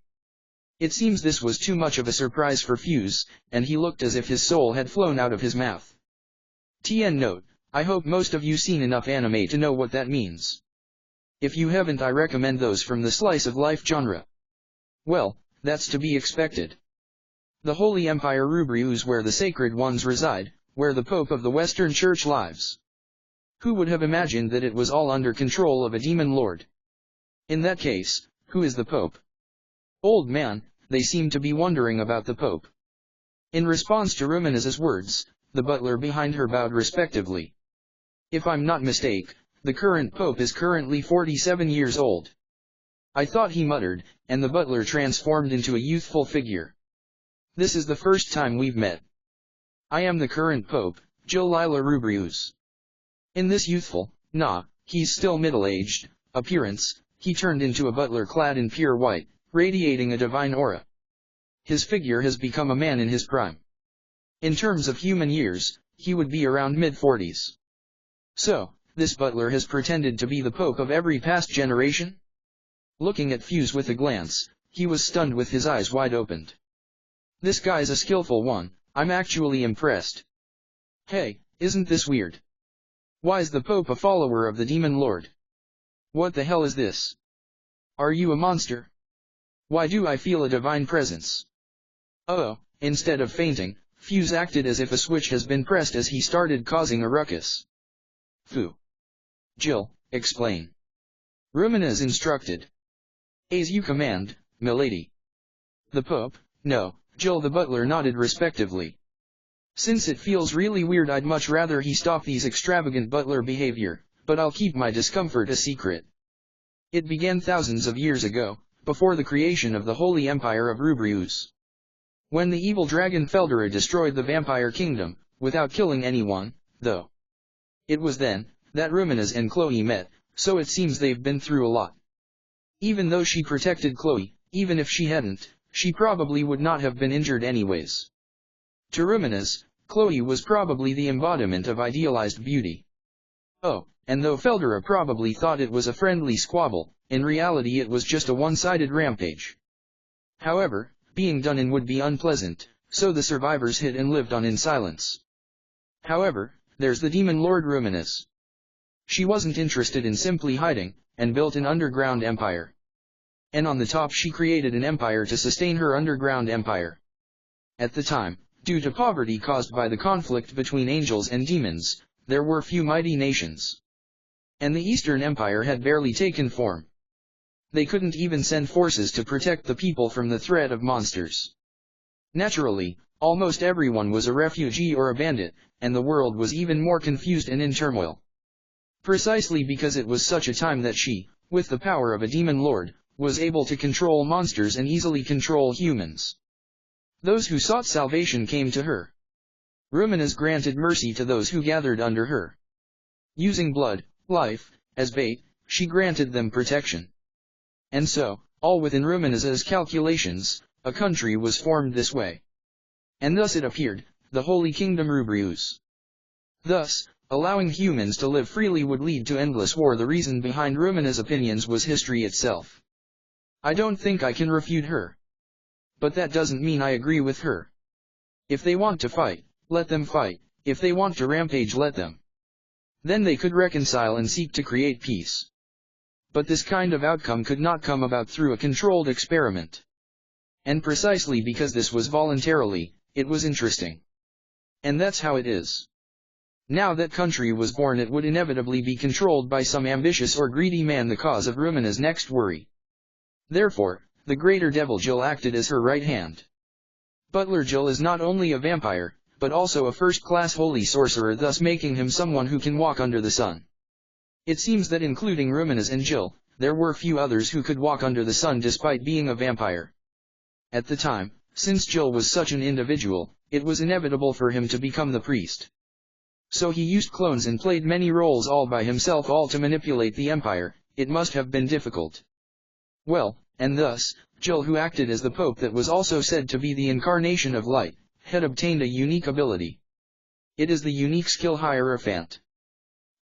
It seems this was too much of a surprise for Fuse, and he looked as if his soul had flown out of his mouth. TN note, I hope most of you seen enough anime to know what that means. If you haven't, I recommend those from the slice of life genre. Well, that's to be expected. The Holy Empire Rubrius, where the sacred ones reside, where the Pope of the Western Church lives. Who would have imagined that it was all under control of a demon lord? In that case, who is the Pope? Old man, they seem to be wondering about the Pope. In response to Ruminess's words, the butler behind her bowed respectively. If I'm not mistaken, the current Pope is currently 47 years old. I thought, he muttered, and the butler transformed into a youthful figure. This is the first time we've met. I am the current Pope, Jolila Rubrius. In this youthful, he's still middle-aged, appearance, he turned into a butler clad in pure white, radiating a divine aura. His figure has become a man in his prime. In terms of human years, he would be around mid-40s. So, this butler has pretended to be the Pope of every past generation? Looking at Fuse with a glance, he was stunned with his eyes wide opened. This guy's a skillful one, I'm actually impressed. Hey, isn't this weird? Why's the Pope a follower of the Demon Lord? What the hell is this? Are you a monster? Why do I feel a divine presence? Oh, instead of fainting, Fuse acted as if a switch has been pressed as he started causing a ruckus. Fu. Jill, explain. Roominess instructed. As you command, milady. The Pope? No, Jill the butler nodded respectively. Since it feels really weird, I'd much rather he stop these extravagant butler behavior, but I'll keep my discomfort a secret. It began thousands of years ago, before the creation of the Holy Empire of Rubrius. When the evil dragon Feldera destroyed the vampire kingdom, without killing anyone, though. It was then, that Roominess and Chloe met, so it seems they've been through a lot. Even though she protected Chloe, even if she hadn't, she probably would not have been injured anyways. To Roominess, Chloe was probably the embodiment of idealized beauty. Oh, and though Feldera probably thought it was a friendly squabble, in reality it was just a one-sided rampage. However, being done in would be unpleasant, so the survivors hid and lived on in silence. However, there's the Demon Lord Roominess. She wasn't interested in simply hiding, and built an underground empire. And on the top she created an empire to sustain her underground empire. At the time, due to poverty caused by the conflict between angels and demons, there were few mighty nations. And the Eastern Empire had barely taken form. They couldn't even send forces to protect the people from the threat of monsters. Naturally, almost everyone was a refugee or a bandit, and the world was even more confused and in turmoil. Precisely because it was such a time that she, with the power of a demon lord, was able to control monsters and easily control humans. Those who sought salvation came to her. Roominess granted mercy to those who gathered under her. Using blood, life, as bait, she granted them protection. And so, all within Roominess's calculations, a country was formed this way. And thus it appeared, the Holy Kingdom Rubrius. Thus, allowing humans to live freely would lead to endless war. The reason behind Roominess's opinions was history itself. I don't think I can refute her. But that doesn't mean I agree with her. If they want to fight, let them fight. If they want to rampage, let them. Then they could reconcile and seek to create peace. But this kind of outcome could not come about through a controlled experiment. And precisely because this was voluntarily, it was interesting. And that's how it is. Now that country was born, it would inevitably be controlled by some ambitious or greedy man, the cause of Roominess's next worry. Therefore, the greater devil Jill acted as her right hand. Butler Jill is not only a vampire, but also a first-class holy sorcerer, thus making him someone who can walk under the sun. It seems that including Roominess and Jill, there were few others who could walk under the sun despite being a vampire. At the time, Since Jill was such an individual, it was inevitable for him to become the priest. So he used clones and played many roles all by himself, all to manipulate the Empire. It must have been difficult. Well, and thus, Jill, who acted as the Pope that was also said to be the incarnation of light, had obtained a unique ability. It is the unique skill Hierophant.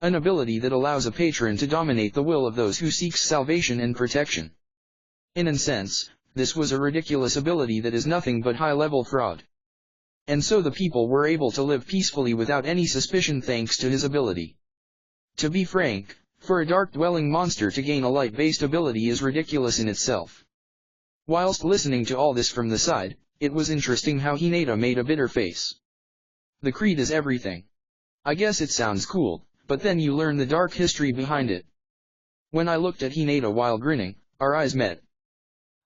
An ability that allows a patron to dominate the will of those who seek salvation and protection. In a sense, this was a ridiculous ability that is nothing but high-level fraud. And so the people were able to live peacefully without any suspicion thanks to his ability. To be frank, for a dark-dwelling monster to gain a light-based ability is ridiculous in itself. Whilst listening to all this from the side, it was interesting how Hinata made a bitter face. The creed is everything. I guess it sounds cool, but then you learn the dark history behind it. When I looked at Hinata while grinning, our eyes met.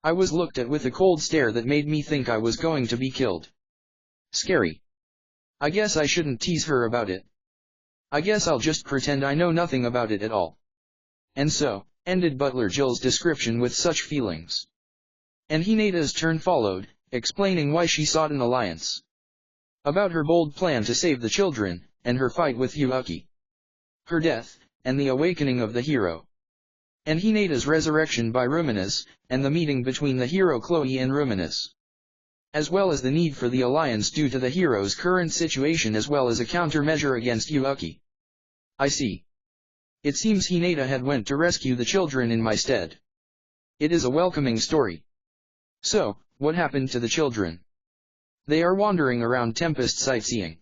I was looked at with a cold stare that made me think I was going to be killed. Scary. I guess I shouldn't tease her about it. I guess I'll just pretend I know nothing about it at all. And so, ended Butler Jill's description with such feelings. And Hinata's turn followed, explaining why she sought an alliance. About her bold plan to save the children, and her fight with Hyukkie. Her death, and the awakening of the hero. And Hinata's resurrection by Roominess, and the meeting between the hero Chloe and Roominess. As well as the need for the alliance due to the hero's current situation as well as a countermeasure against Hyukkie. I see. It seems Hinata had went to rescue the children in my stead. It is a welcoming story. So, what happened to the children? They are wandering around Tempest sightseeing.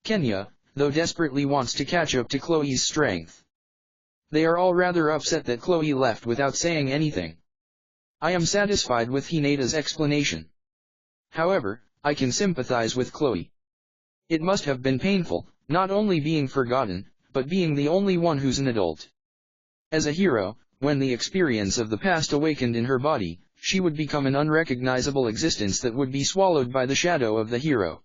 Kenya, though desperately wants to catch up to Chloe's strength. They are all rather upset that Chloe left without saying anything. I am satisfied with Hinata's explanation. However, I can sympathize with Chloe. It must have been painful, not only being forgotten, but being the only one who's an adult. As a hero, when the experience of the past awakened in her body, she would become an unrecognizable existence that would be swallowed by the shadow of the hero.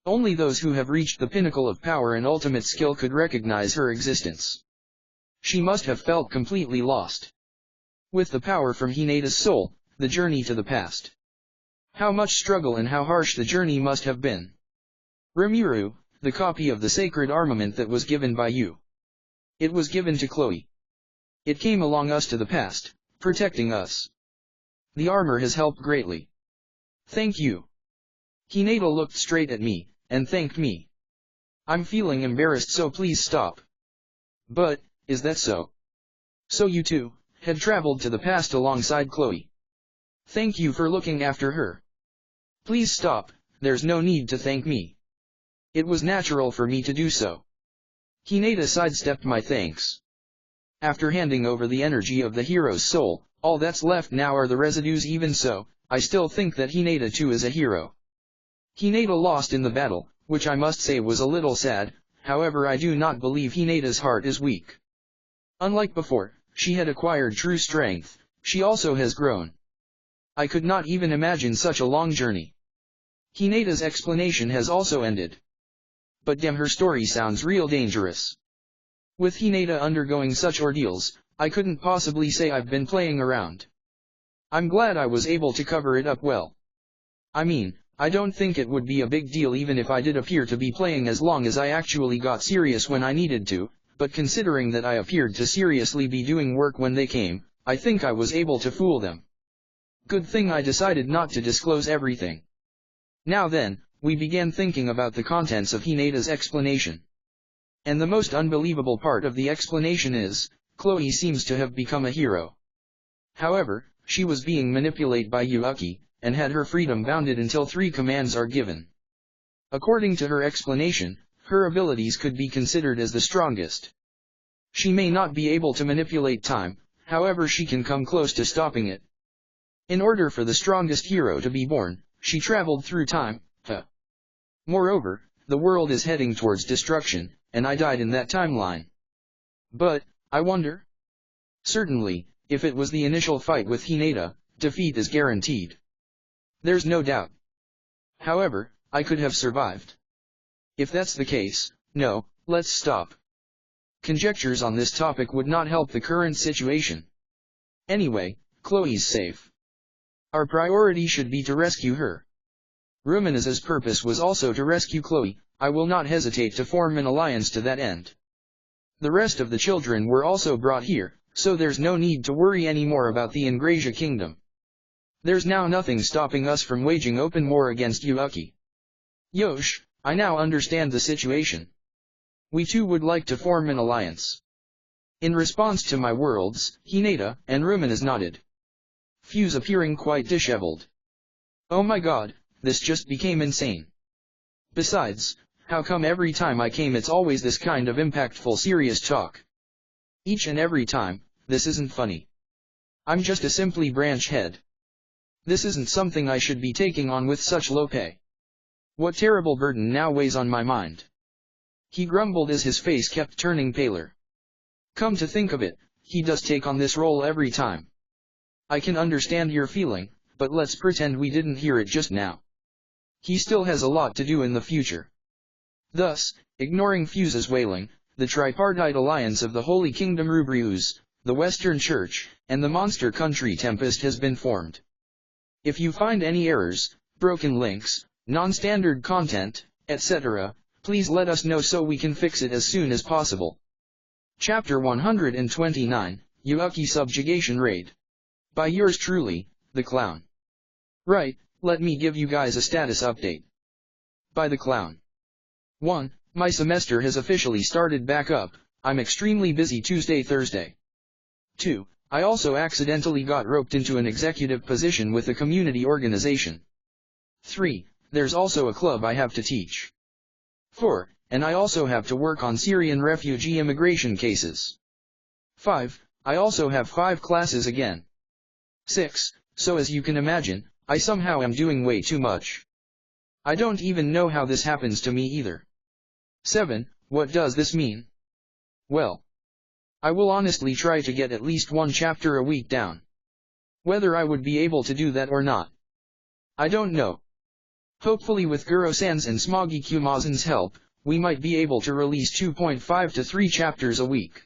Only those who have reached the pinnacle of power and ultimate skill could recognize her existence. She must have felt completely lost. With the power from Hinata's soul, the journey to the past. How much struggle and how harsh the journey must have been. Rimuru, the copy of the sacred armament that was given by you. It was given to Chloe. It came along us to the past, protecting us. The armor has helped greatly. Thank you. Hinata looked straight at me, and thanked me. I'm feeling embarrassed, so please stop. But, is that so? So you too, had traveled to the past alongside Chloe. Thank you for looking after her. Please stop, there's no need to thank me. It was natural for me to do so. Hinata sidestepped my thanks. After handing over the energy of the hero's soul, all that's left now are the residues. Even so, I still think that Hinata too is a hero. Hinata lost in the battle, which I must say was a little sad, however I do not believe Hinata's heart is weak. Unlike before, she had acquired true strength, she also has grown. I could not even imagine such a long journey. Hinata's explanation has also ended. But damn, her story sounds real dangerous. With Hinata undergoing such ordeals, I couldn't possibly say I've been playing around. I'm glad I was able to cover it up well. I mean, I don't think it would be a big deal even if I did appear to be playing, as long as I actually got serious when I needed to, but considering that I appeared to seriously be doing work when they came, I think I was able to fool them. Good thing I decided not to disclose everything. Now then, we began thinking about the contents of Hinata's explanation. And the most unbelievable part of the explanation is, Chloe seems to have become a hero. However, she was being manipulated by Hyukkie, and had her freedom bounded until 3 commands are given. According to her explanation, her abilities could be considered as the strongest. She may not be able to manipulate time, however she can come close to stopping it. In order for the strongest hero to be born, she traveled through time. Moreover, the world is heading towards destruction, and I died in that timeline. But, I wonder? Certainly, if it was the initial fight with Hinata, defeat is guaranteed. There's no doubt. However, I could have survived. If that's the case, no, let's stop. Conjectures on this topic would not help the current situation. Anyway, Chloe's safe. Our priority should be to rescue her. Ruminez's purpose was also to rescue Chloe. I will not hesitate to form an alliance to that end. The rest of the children were also brought here, so there's no need to worry anymore about the Ingrasia kingdom. There's now nothing stopping us from waging open war against Hyukkie. Yosh, I now understand the situation. We too would like to form an alliance. In response to my words, Hinata and Roominess nodded. Fuse appearing quite disheveled. Oh my god, this just became insane. Besides, how come every time I came it's always this kind of impactful serious talk? Each and every time, this isn't funny. I'm just a simply branch head. This isn't something I should be taking on with such low pay. What terrible burden now weighs on my mind. He grumbled as his face kept turning paler. Come to think of it, he does take on this role every time. I can understand your feeling, but let's pretend we didn't hear it just now. He still has a lot to do in the future. Thus, ignoring Fuse's wailing, the tripartite alliance of the Holy Kingdom Rubrius, the Western Church, and the monster country Tempest has been formed. If you find any errors, broken links, non-standard content, etc., please let us know so we can fix it as soon as possible. Chapter 129, Hyukkie Subjugation Raid. By yours truly, the Clown. Right, let me give you guys a status update. By the Clown. 1. My semester has officially started back up. I'm extremely busy Tuesday Thursday. 2. I also accidentally got roped into an executive position with a community organization. 3. There's also a club I have to teach. 4. And I also have to work on Seryan refugee immigration cases. 5. I also have 5 classes again. 6. So as you can imagine, I somehow am doing way too much. I don't even know how this happens to me either. 7. What does this mean? Well, I will honestly try to get at least 1 chapter a week down. Whether I would be able to do that or not, I don't know. Hopefully with Guro-san's and Smoggy Kumazan's help, we might be able to release 2.5 to 3 chapters a week.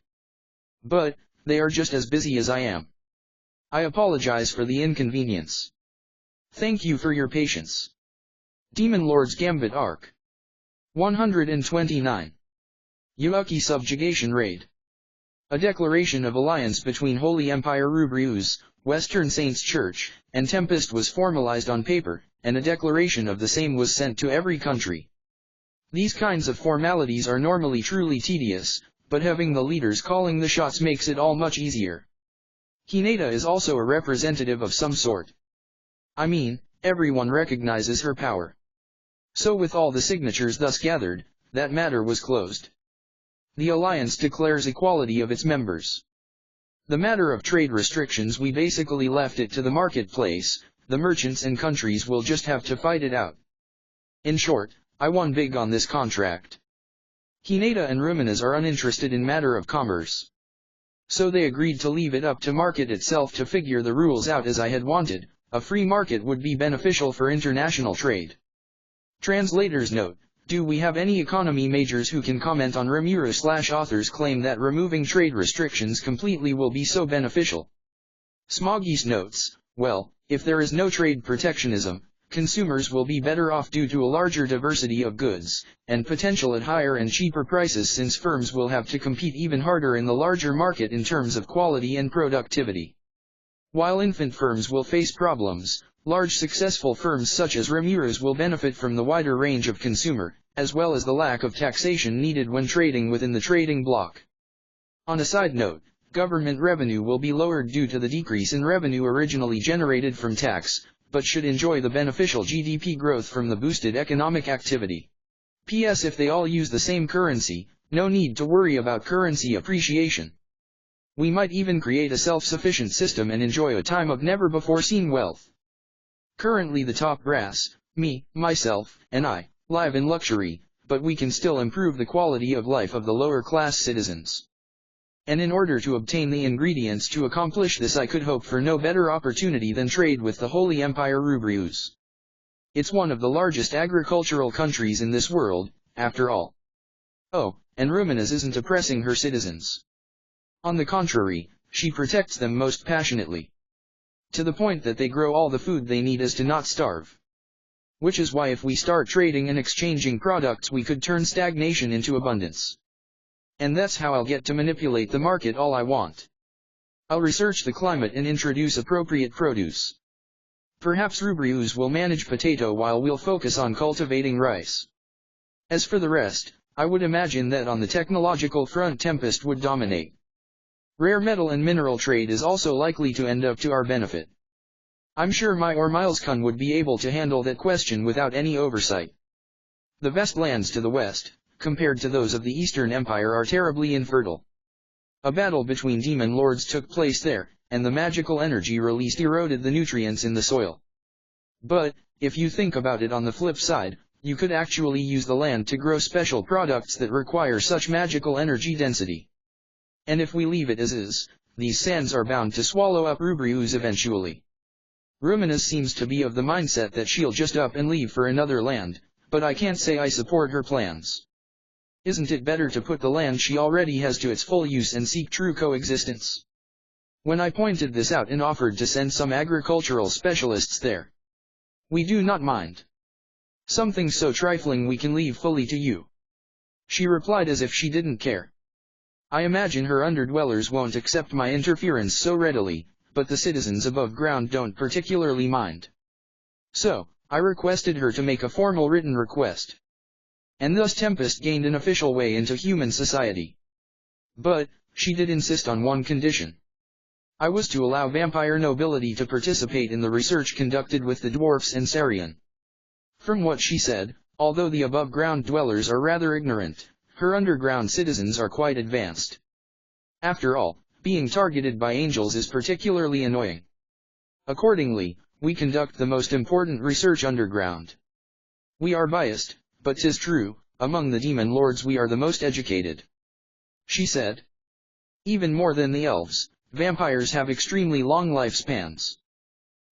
But, they are just as busy as I am. I apologize for the inconvenience. Thank you for your patience. Demon Lord's Gambit Arc. 129. Hyukkie Subjugation Raid. A declaration of alliance between Holy Empire Rubrius, Western Saints Church, and Tempest was formalized on paper, and a declaration of the same was sent to every country. These kinds of formalities are normally truly tedious, but having the leaders calling the shots makes it all much easier. Hinata is also a representative of some sort. I mean, everyone recognizes her power. So with all the signatures thus gathered, that matter was closed. The alliance declares equality of its members. The matter of trade restrictions, we basically left it to the marketplace. The merchants and countries will just have to fight it out. In short, I won big on this contract. Hinata and Roominess are uninterested in matter of commerce. So they agreed to leave it up to market itself to figure the rules out as I had wanted. A free market would be beneficial for international trade. Translator's note: do we have any economy majors who can comment on Ramirez/author's claim that removing trade restrictions completely will be so beneficial? Smoggy's notes: well, if there is no trade protectionism, consumers will be better off due to a larger diversity of goods, and potential at higher and cheaper prices since firms will have to compete even harder in the larger market in terms of quality and productivity. While infant firms will face problems, large successful firms such as Ramirez will benefit from the wider range of consumer, as well as the lack of taxation needed when trading within the trading bloc. On a side note, government revenue will be lowered due to the decrease in revenue originally generated from tax, but should enjoy the beneficial GDP growth from the boosted economic activity. P.S. If they all use the same currency, no need to worry about currency appreciation. We might even create a self-sufficient system and enjoy a time of never-before-seen wealth. Currently the top brass, me, myself, and I, live in luxury, but we can still improve the quality of life of the lower-class citizens. And in order to obtain the ingredients to accomplish this, I could hope for no better opportunity than trade with the Holy Empire Rubrius. It's one of the largest agricultural countries in this world, after all. Oh, and Ruminess isn't oppressing her citizens. On the contrary, she protects them most passionately. To the point that they grow all the food they need as to not starve. Which is why if we start trading and exchanging products we could turn stagnation into abundance. And that's how I'll get to manipulate the market all I want. I'll research the climate and introduce appropriate produce. Perhaps Rubrius will manage potato while we'll focus on cultivating rice. As for the rest, I would imagine that on the technological front Tempest would dominate. Rare metal and mineral trade is also likely to end up to our benefit. I'm sure Mileskun would be able to handle that question without any oversight. The vast lands to the west, compared to those of the Eastern Empire, are terribly infertile. A battle between demon lords took place there, and the magical energy released eroded the nutrients in the soil. But, if you think about it on the flip side, you could actually use the land to grow special products that require such magical energy density. And if we leave it as is, these sands are bound to swallow up Rubrius eventually. Roominess seems to be of the mindset that she'll just up and leave for another land, but I can't say I support her plans. Isn't it better to put the land she already has to its full use and seek true coexistence? When I pointed this out and offered to send some agricultural specialists there. We do not mind. Something so trifling we can leave fully to you. She replied as if she didn't care. I imagine her Underdwellers won't accept my interference so readily, but the citizens above ground don't particularly mind. So, I requested her to make a formal written request. And thus Tempest gained an official way into human society. But, she did insist on one condition. I was to allow vampire nobility to participate in the research conducted with the Dwarfs and Seryan. From what she said, although the above-ground dwellers are rather ignorant, her underground citizens are quite advanced. After all, being targeted by angels is particularly annoying. Accordingly, we conduct the most important research underground. We are biased, but 'tis true, among the demon lords we are the most educated. She said. Even more than the elves, vampires have extremely long lifespans.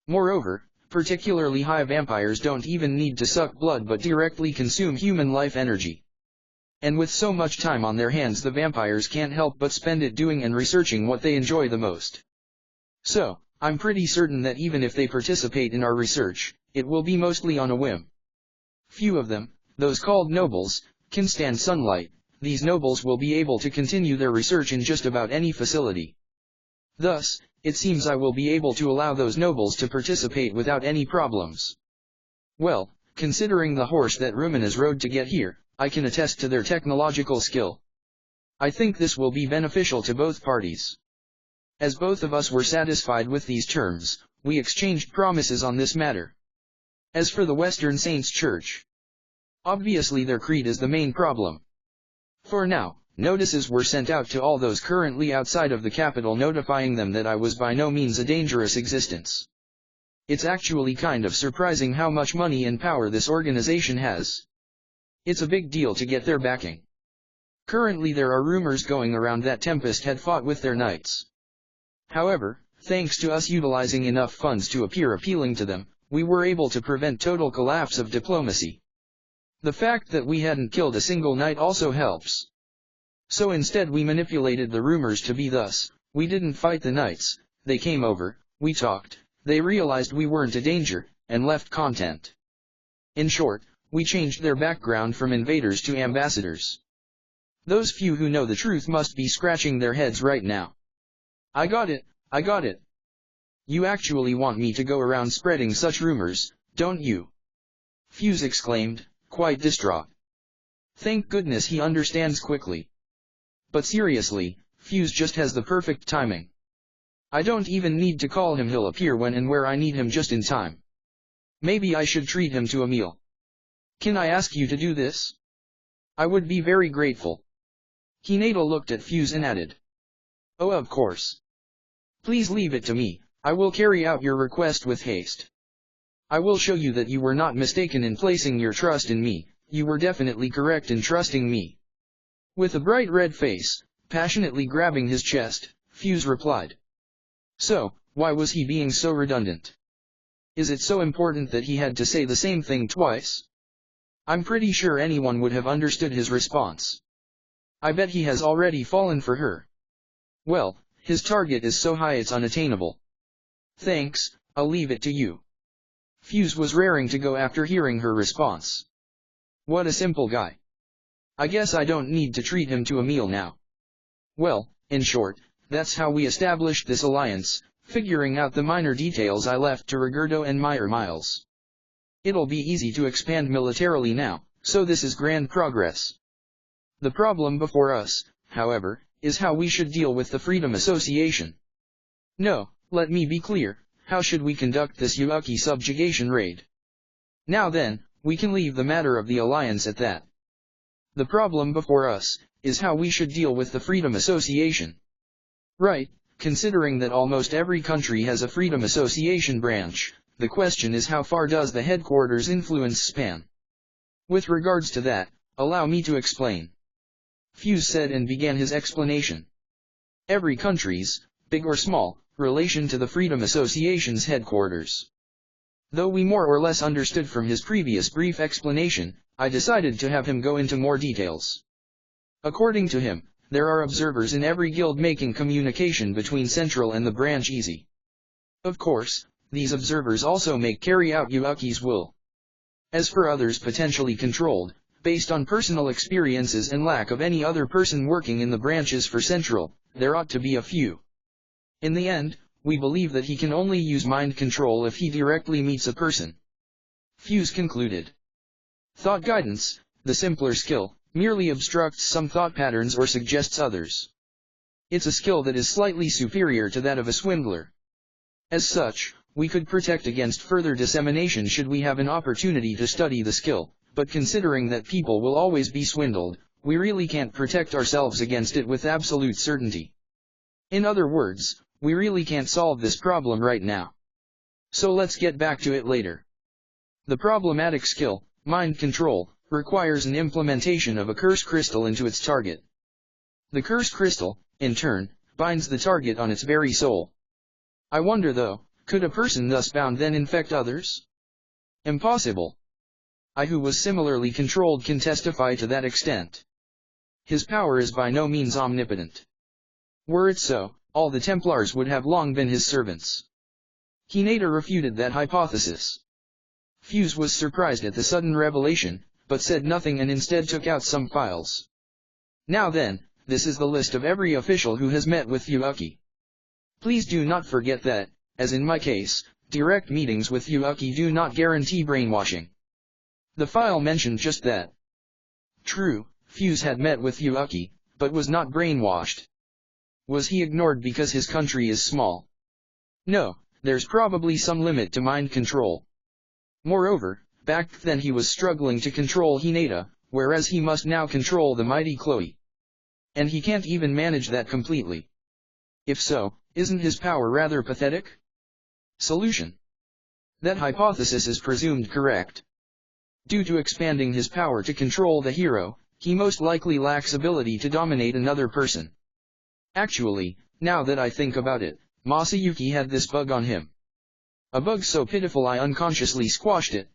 Moreover, particularly high vampires don't even need to suck blood but directly consume human life energy. And with so much time on their hands the vampires can't help but spend it doing and researching what they enjoy the most. So, I'm pretty certain that even if they participate in our research, it will be mostly on a whim. Few of them, those called nobles, can stand sunlight. These nobles will be able to continue their research in just about any facility. Thus, it seems I will be able to allow those nobles to participate without any problems. Well, considering the horse that Roominess rode to get here, I can attest to their technological skill. I think this will be beneficial to both parties. As both of us were satisfied with these terms, we exchanged promises on this matter. As for the Western Saints Church, obviously their creed is the main problem. For now, notices were sent out to all those currently outside of the capital notifying them that I was by no means a dangerous existence. It's actually kind of surprising how much money and power this organization has. It's a big deal to get their backing. Currently there are rumors going around that Tempest had fought with their knights. However, thanks to us utilizing enough funds to appear appealing to them, we were able to prevent total collapse of diplomacy. The fact that we hadn't killed a single knight also helps. So instead we manipulated the rumors to be thus: we didn't fight the knights, they came over, we talked, they realized we weren't a danger, and left content. In short, we changed their background from invaders to ambassadors. Those few who know the truth must be scratching their heads right now. I got it, I got it. You actually want me to go around spreading such rumors, don't you? Fuse exclaimed, quite distraught. Thank goodness he understands quickly. But seriously, Fuse just has the perfect timing. I don't even need to call him, he'll appear when and where I need him just in time. Maybe I should treat him to a meal. Can I ask you to do this? I would be very grateful. Hinata looked at Fuse and added. Oh, of course. Please leave it to me, I will carry out your request with haste. I will show you that you were not mistaken in placing your trust in me, you were definitely correct in trusting me. With a bright red face, passionately grabbing his chest, Fuse replied. So, why was he being so redundant? Is it so important that he had to say the same thing twice? I'm pretty sure anyone would have understood his response. I bet he has already fallen for her. Well, his target is so high it's unattainable. Thanks, I'll leave it to you. Fuse was raring to go after hearing her response. What a simple guy. I guess I don't need to treat him to a meal now. Well, in short, that's how we established this alliance, figuring out the minor details I left to Rigurdo and Meyer Miles. It'll be easy to expand militarily now, so this is grand progress. The problem before us, however, is how we should deal with the Freedom Association. No, let me be clear, how should we conduct this Hyukkie subjugation raid? Now then, we can leave the matter of the alliance at that. The problem before us is how we should deal with the Freedom Association. Right, considering that almost every country has a Freedom Association branch, the question is how far does the headquarters' influence span? With regards to that, allow me to explain. Fuse said and began his explanation. Every country's, big or small, relation to the Freedom Association's headquarters. Though we more or less understood from his previous brief explanation, I decided to have him go into more details. According to him, there are observers in every guild making communication between Central and the branch easy. Of course, these observers also carry out Hyukkie's will. As for others potentially controlled, based on personal experiences and lack of any other person working in the branches for Central, there ought to be a few. In the end, we believe that he can only use mind control if he directly meets a person. Fuse concluded. Thought guidance, the simpler skill, merely obstructs some thought patterns or suggests others. It's a skill that is slightly superior to that of a swindler. As such, we could protect against further dissemination should we have an opportunity to study the skill, but considering that people will always be swindled, we really can't protect ourselves against it with absolute certainty. In other words, we really can't solve this problem right now. So let's get back to it later. The problematic skill, mind control, requires an implementation of a curse crystal into its target. The curse crystal, in turn, binds the target on its very soul. I wonder though, could a person thus bound then infect others? Impossible. I who was similarly controlled can testify to that extent. His power is by no means omnipotent. Were it so, all the Templars would have long been his servants. Hinata refuted that hypothesis. Fuse was surprised at the sudden revelation, but said nothing and instead took out some files. Now then, this is the list of every official who has met with Hyukkie. Please do not forget that, as in my case, direct meetings with Hyukkie do not guarantee brainwashing. The file mentioned just that. True, Fuse had met with Hyukkie, but was not brainwashed. Was he ignored because his country is small? No, there's probably some limit to mind control. Moreover, back then he was struggling to control Hinata, whereas he must now control the mighty Chloe. And he can't even manage that completely. If so, isn't his power rather pathetic? Solution. That hypothesis is presumed correct. Due to expanding his power to control the hero, he most likely lacks ability to dominate another person. Actually, now that I think about it, Masayuki had this bug on him. A bug so pitiful I unconsciously squashed it.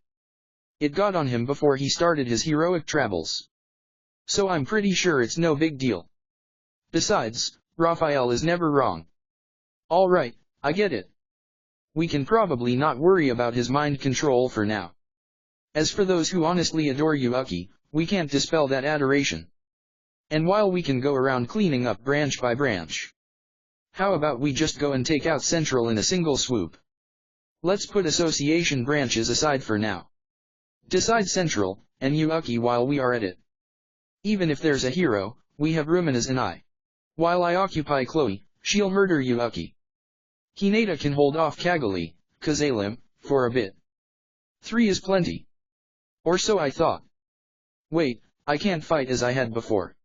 It got on him before he started his heroic travels. So I'm pretty sure it's no big deal. Besides, Raphael is never wrong. Alright, I get it. We can probably not worry about his mind control for now. As for those who honestly adore Hyukkie, we can't dispel that adoration. And while we can go around cleaning up branch by branch, how about we just go and take out Central in a single swoop? Let's put association branches aside for now. Decide Central, and Hyukkie while we are at it. Even if there's a hero, we have Roominess and I. While I occupy Chloe, she'll murder Hyukkie. Hinata can hold off Kagali, Kazalim, for a bit. 3 is plenty. Or so I thought. Wait, I can't fight as I had before.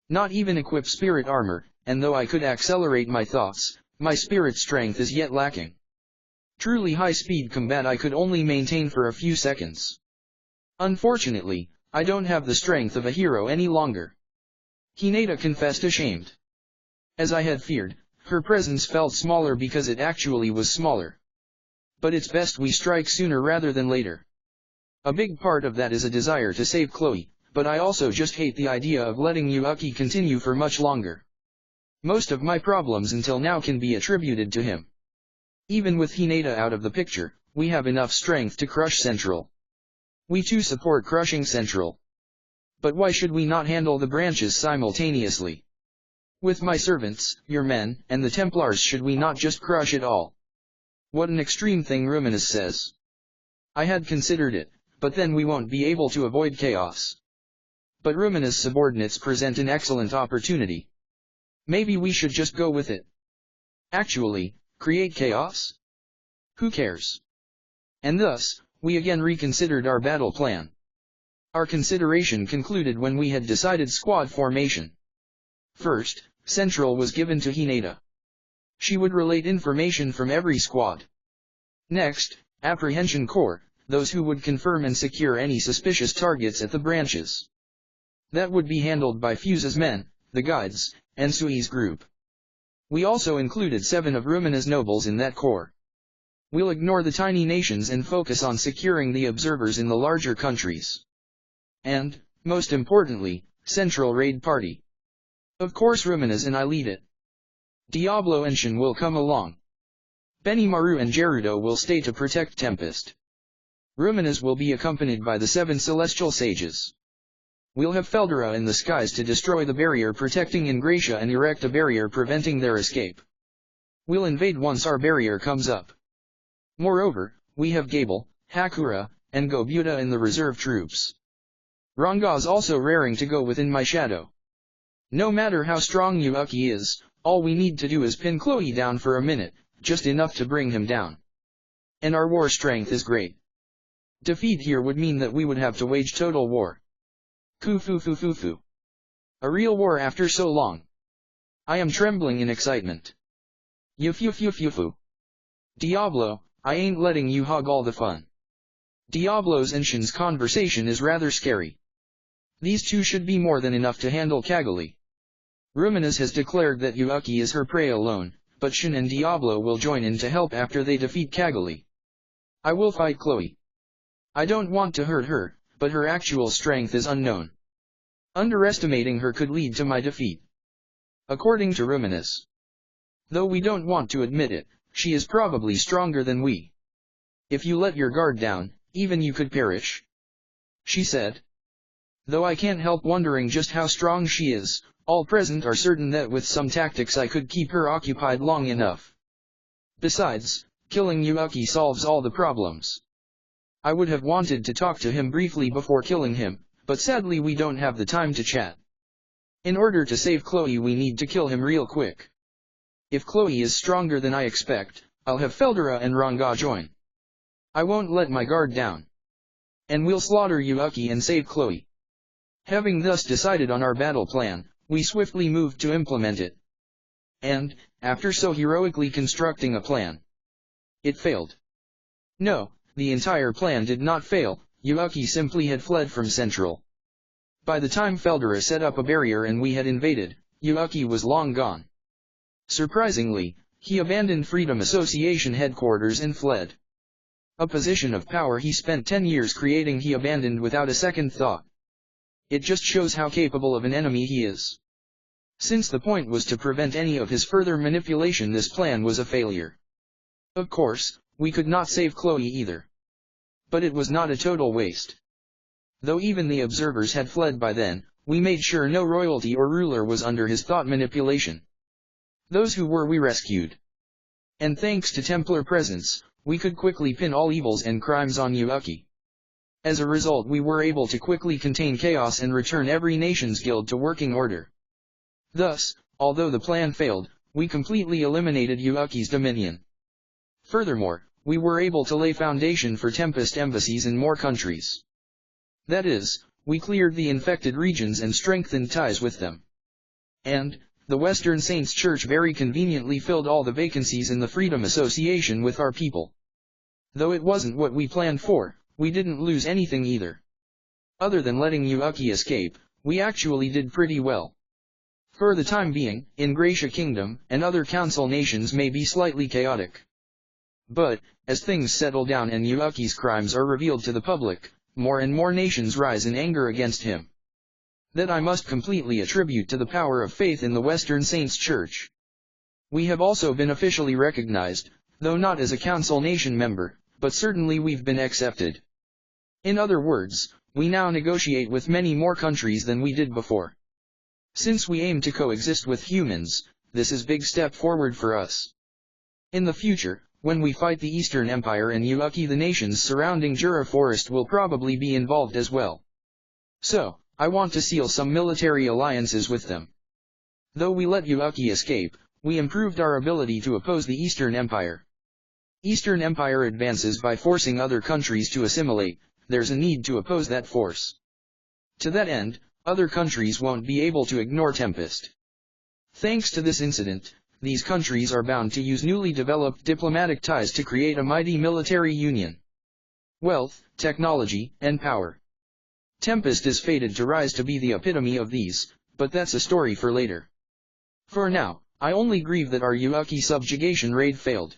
Not even equip spirit armor, and though I could accelerate my thoughts, my spirit strength is yet lacking. Truly high-speed combat I could only maintain for a few seconds. Unfortunately, I don't have the strength of a hero any longer. Hinata confessed ashamed. As I had feared, her presence felt smaller because it actually was smaller. But it's best we strike sooner rather than later. A big part of that is a desire to save Chloe, but I also just hate the idea of letting Hyukkie continue for much longer. Most of my problems until now can be attributed to him. Even with Hinata out of the picture, we have enough strength to crush Central. We too support crushing Central. But why should we not handle the branches simultaneously? With my servants, your men, and the Templars, should we not just crush it all? What an extreme thing, Roominess says. I had considered it, but then we won't be able to avoid chaos. But Ruminess' subordinates present an excellent opportunity. Maybe we should just go with it. Actually, create chaos? Who cares? And thus, we again reconsidered our battle plan. Our consideration concluded when we had decided squad formation. First, Central was given to Hinata. She would relate information from every squad. Next, Apprehension Corps, those who would confirm and secure any suspicious targets at the branches. That would be handled by Fuse's men, the guides, and Sui's group. We also included 7 of Rumina's nobles in that corps. We'll ignore the tiny nations and focus on securing the observers in the larger countries. And, most importantly, Central Raid Party. Of course Ruminas and I lead it. Diablo and Shin will come along. Benimaru and Gerudo will stay to protect Tempest. Ruminas will be accompanied by the 7 celestial sages. We'll have Feldera in the skies to destroy the barrier protecting Ingratia and erect a barrier preventing their escape. We'll invade once our barrier comes up. Moreover, we have Gable, Hakura, and Gobuta in the reserve troops. Ranga's also raring to go within my shadow. No matter how strong Hyukkie is, all we need to do is pin Chloe down for a minute, just enough to bring him down. And our war strength is great. Defeat here would mean that we would have to wage total war. Kufu. A real war after so long. I am trembling in excitement. Yufu. Diablo, I ain't letting you hog all the fun. Diablo's and Shin's conversation is rather scary. These two should be more than enough to handle Cagali. Roominess has declared that Hyukkie is her prey alone, but Shin and Diablo will join in to help after they defeat Cagali. I will fight Chloe. I don't want to hurt her, but her actual strength is unknown. Underestimating her could lead to my defeat. According to Roominess. Though we don't want to admit it, she is probably stronger than we. If you let your guard down, even you could perish. She said. Though I can't help wondering just how strong she is, all present are certain that with some tactics I could keep her occupied long enough. Besides, killing Hyukkie solves all the problems. I would have wanted to talk to him briefly before killing him, but sadly we don't have the time to chat. In order to save Chloe we need to kill him real quick. If Chloe is stronger than I expect, I'll have Feldera and Ranga join. I won't let my guard down. And we'll slaughter Hyukkie and save Chloe. Having thus decided on our battle plan, we swiftly moved to implement it. And, after so heroically constructing a plan, it failed. No, the entire plan did not fail, Hyukkie simply had fled from Central. By the time Feldera set up a barrier and we had invaded, Hyukkie was long gone. Surprisingly, he abandoned Freedom Association headquarters and fled. A position of power he spent 10 years creating he abandoned without a second thought. It just shows how capable of an enemy he is. Since the point was to prevent any of his further manipulation, this plan was a failure. Of course, we could not save Chloe either. But it was not a total waste. Though even the observers had fled by then, we made sure no royalty or ruler was under his thought manipulation. Those who were we rescued. And thanks to Templar presence, we could quickly pin all evils and crimes on Hyukkie. As a result we were able to quickly contain chaos and return every nation's guild to working order. Thus, although the plan failed, we completely eliminated Hyukkie's dominion. Furthermore, we were able to lay foundation for Tempest embassies in more countries. That is, we cleared the infected regions and strengthened ties with them. And, the Western Saints Church very conveniently filled all the vacancies in the Freedom Association with our people. Though it wasn't what we planned for, we didn't lose anything either. Other than letting Hyukkie escape, we actually did pretty well. For the time being, Ingratia Kingdom and other council nations may be slightly chaotic. But, as things settle down and Hyukkie's crimes are revealed to the public, more and more nations rise in anger against him. That I must completely attribute to the power of faith in the Western Saints Church. We have also been officially recognized, though not as a Council Nation member, but certainly we've been accepted. In other words, we now negotiate with many more countries than we did before. Since we aim to coexist with humans, this is a big step forward for us. In the future, when we fight the Eastern Empire and Hyukkie, the nations surrounding Juror Forest will probably be involved as well. So, I want to seal some military alliances with them. Though we let Hyukkie escape, we improved our ability to oppose the Eastern Empire. Eastern Empire advances by forcing other countries to assimilate. There's a need to oppose that force. To that end, other countries won't be able to ignore Tempest. Thanks to this incident, these countries are bound to use newly developed diplomatic ties to create a mighty military union. Wealth, technology, and power. Tempest is fated to rise to be the epitome of these, but that's a story for later. For now, I only grieve that our Hyukkie subjugation raid failed.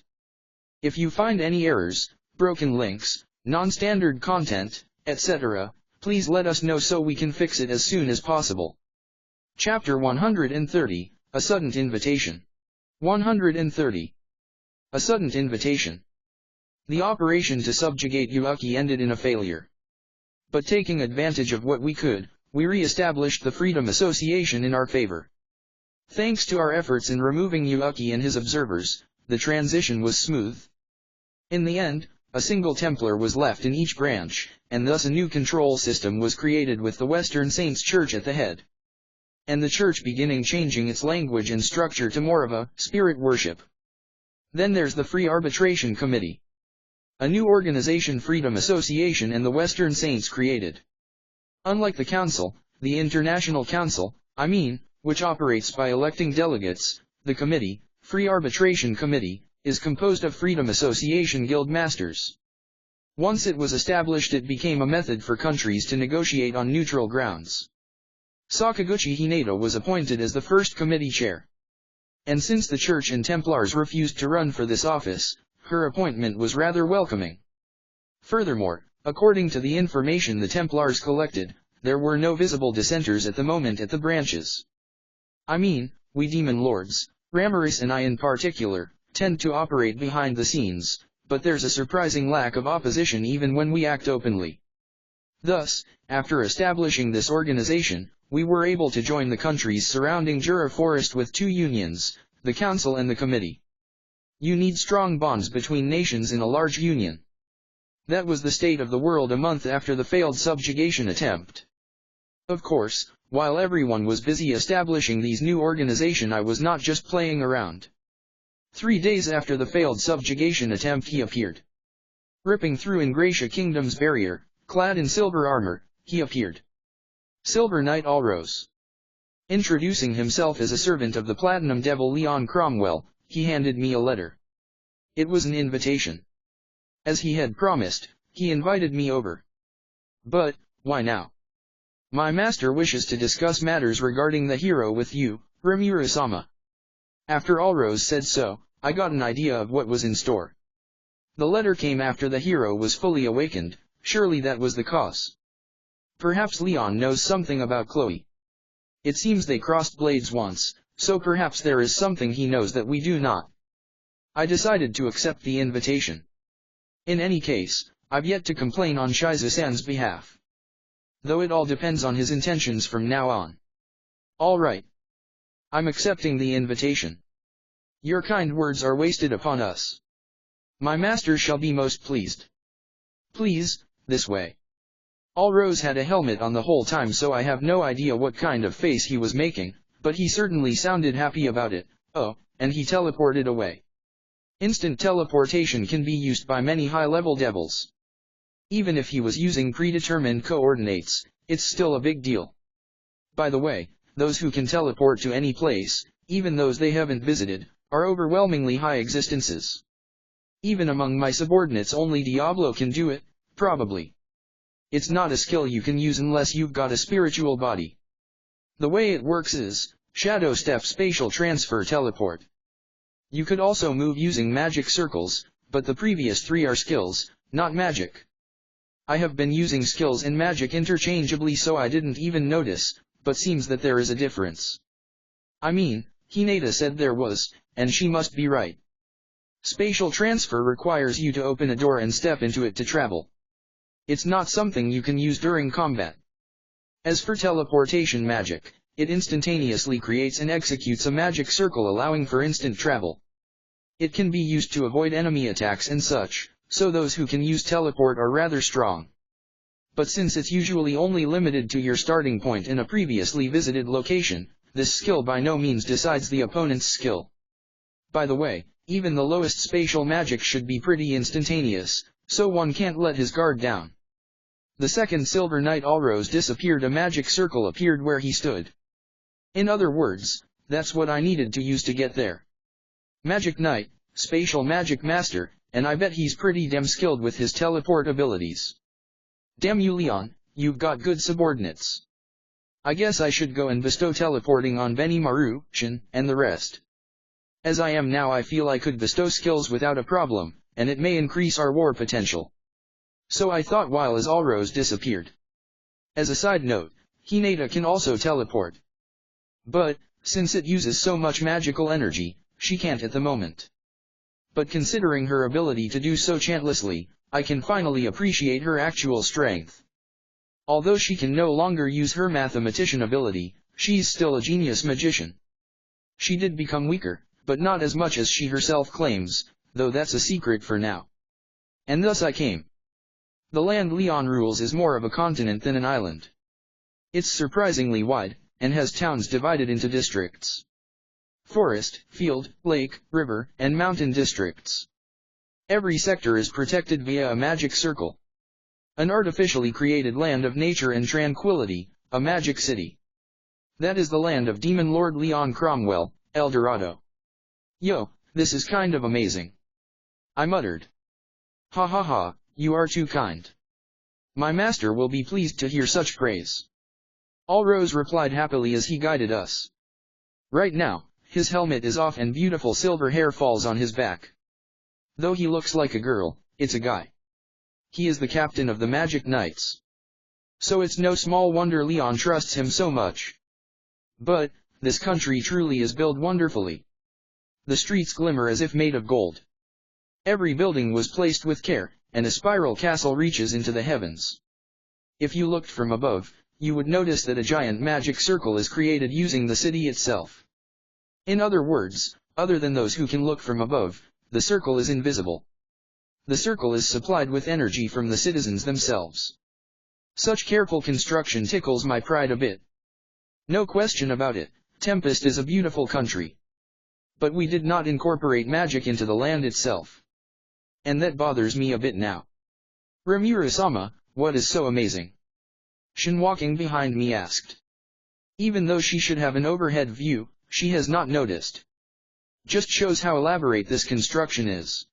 If you find any errors, broken links, non-standard content, etc., please let us know so we can fix it as soon as possible. Chapter 130, A Sudden Invitation. 130. A Sudden Invitation. The operation to subjugate Hyukkie ended in a failure. But taking advantage of what we could, we re-established the Freedom Association in our favor. Thanks to our efforts in removing Hyukkie and his observers, the transition was smooth. In the end, a single Templar was left in each branch, and thus a new control system was created with the Western Saints Church at the head. And the church beginning changing its language and structure to more of a spirit worship. Then there's the Free Arbitration Committee. A new organization, Freedom Association, and the Western Saints created. Unlike the Council, the International Council, which operates by electing delegates, the committee, Free Arbitration Committee, is composed of Freedom Association guild masters. Once it was established, it became a method for countries to negotiate on neutral grounds. Sakaguchi Hinata was appointed as the first committee chair. And since the Church and Templars refused to run for this office, her appointment was rather welcoming. Furthermore, according to the information the Templars collected, there were no visible dissenters at the moment at the branches. We demon lords, Ramirez and I in particular, tend to operate behind the scenes, but there's a surprising lack of opposition even when we act openly. Thus, after establishing this organization, we were able to join the countries surrounding Juror Forest with two unions, the Council and the Committee. You need strong bonds between nations in a large union. That was the state of the world a month after the failed subjugation attempt. Of course, while everyone was busy establishing these new organizations, I was not just playing around. 3 days after the failed subjugation attempt, he appeared. Ripping through Ingratia Kingdom's barrier, clad in silver armor, he appeared. Silver Knight Alrose. Introducing himself as a servant of the Platinum Devil Leon Cromwell, he handed me a letter. It was an invitation. As he had promised, he invited me over. But, why now? My master wishes to discuss matters regarding the hero with you, Ramirez-sama. After Alrose said so, I got an idea of what was in store. The letter came after the hero was fully awakened, surely that was the cause. Perhaps Leon knows something about Chloe. It seems they crossed blades once, so perhaps there is something he knows that we do not. I decided to accept the invitation. In any case, I've yet to complain on Shizu-san's behalf. Though it all depends on his intentions from now on. All right. I'm accepting the invitation. Your kind words are wasted upon us. My master shall be most pleased. Please, this way. Alrose had a helmet on the whole time, so I have no idea what kind of face he was making, but he certainly sounded happy about it. Oh, and he teleported away. Instant teleportation can be used by many high-level devils. Even if he was using predetermined coordinates, it's still a big deal. By the way, those who can teleport to any place, even those they haven't visited, are overwhelmingly high existences. Even among my subordinates only Diablo can do it, probably. It's not a skill you can use unless you've got a spiritual body. The way it works is, Shadow Step Spatial Transfer Teleport. You could also move using magic circles, but the previous 3 are skills, not magic. I have been using skills and magic interchangeably, so I didn't even notice, but seems that there is a difference. Hinata said there was, and she must be right. Spatial transfer requires you to open a door and step into it to travel. It's not something you can use during combat. As for teleportation magic, it instantaneously creates and executes a magic circle allowing for instant travel. It can be used to avoid enemy attacks and such, so those who can use teleport are rather strong. But since it's usually only limited to your starting point in a previously visited location, this skill by no means decides the opponent's skill. By the way, even the lowest spatial magic should be pretty instantaneous, so one can't let his guard down. The second Silver Knight Alrose disappeared, a magic circle appeared where he stood. In other words, that's what I needed to use to get there. Magic Knight, Spatial Magic Master, and I bet he's pretty damn skilled with his teleport abilities. Damn you Leon, you've got good subordinates. I guess I should go and bestow teleporting on Benimaru, Shin, and the rest. As I am now I feel I could bestow skills without a problem, and it may increase our war potential. So I thought while as Alrose disappeared. As a side note, Hinata can also teleport. But, since it uses so much magical energy, she can't at the moment. But considering her ability to do so chantlessly, I can finally appreciate her actual strength. Although she can no longer use her mathematician ability, she's still a genius magician. She did become weaker, but not as much as she herself claims, though that's a secret for now. And thus I came. The land Leon rules is more of a continent than an island. It's surprisingly wide, and has towns divided into districts. Forest, field, lake, river, and mountain districts. Every sector is protected via a magic circle. An artificially created land of nature and tranquility, a magic city. That is the land of Demon Lord Leon Cromwell, El Dorado. Yo, this is kind of amazing. I muttered. Ha ha ha, you are too kind. My master will be pleased to hear such praise. Alrose replied happily as he guided us. Right now, his helmet is off and beautiful silver hair falls on his back. Though he looks like a girl, it's a guy. He is the captain of the Magic Knights. So it's no small wonder Leon trusts him so much. But, this country truly is built wonderfully. The streets glimmer as if made of gold. Every building was placed with care, and a spiral castle reaches into the heavens. If you looked from above, you would notice that a giant magic circle is created using the city itself. In other words, other than those who can look from above, the circle is invisible. The circle is supplied with energy from the citizens themselves. Such careful construction tickles my pride a bit. No question about it, Tempest is a beautiful country. But we did not incorporate magic into the land itself. And that bothers me a bit now. Ramirez-sama, what is so amazing? Shin walking behind me asked. Even though she should have an overhead view, she has not noticed. Just shows how elaborate this construction is.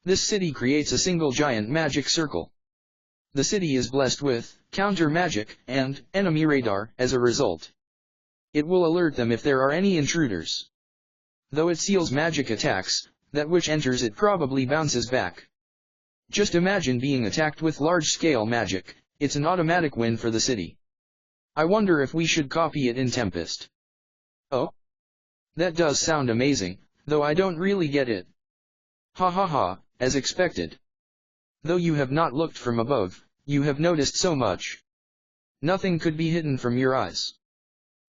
This city creates a single giant magic circle. The city is blessed with counter magic and enemy radar as a result. It will alert them if there are any intruders. Though it seals magic attacks, that which enters it probably bounces back. Just imagine being attacked with large-scale magic, it's an automatic win for the city. I wonder if we should copy it in Tempest. Oh? That does sound amazing, though I don't really get it. Ha ha ha, as expected. Though you have not looked from above, you have noticed so much. Nothing could be hidden from your eyes.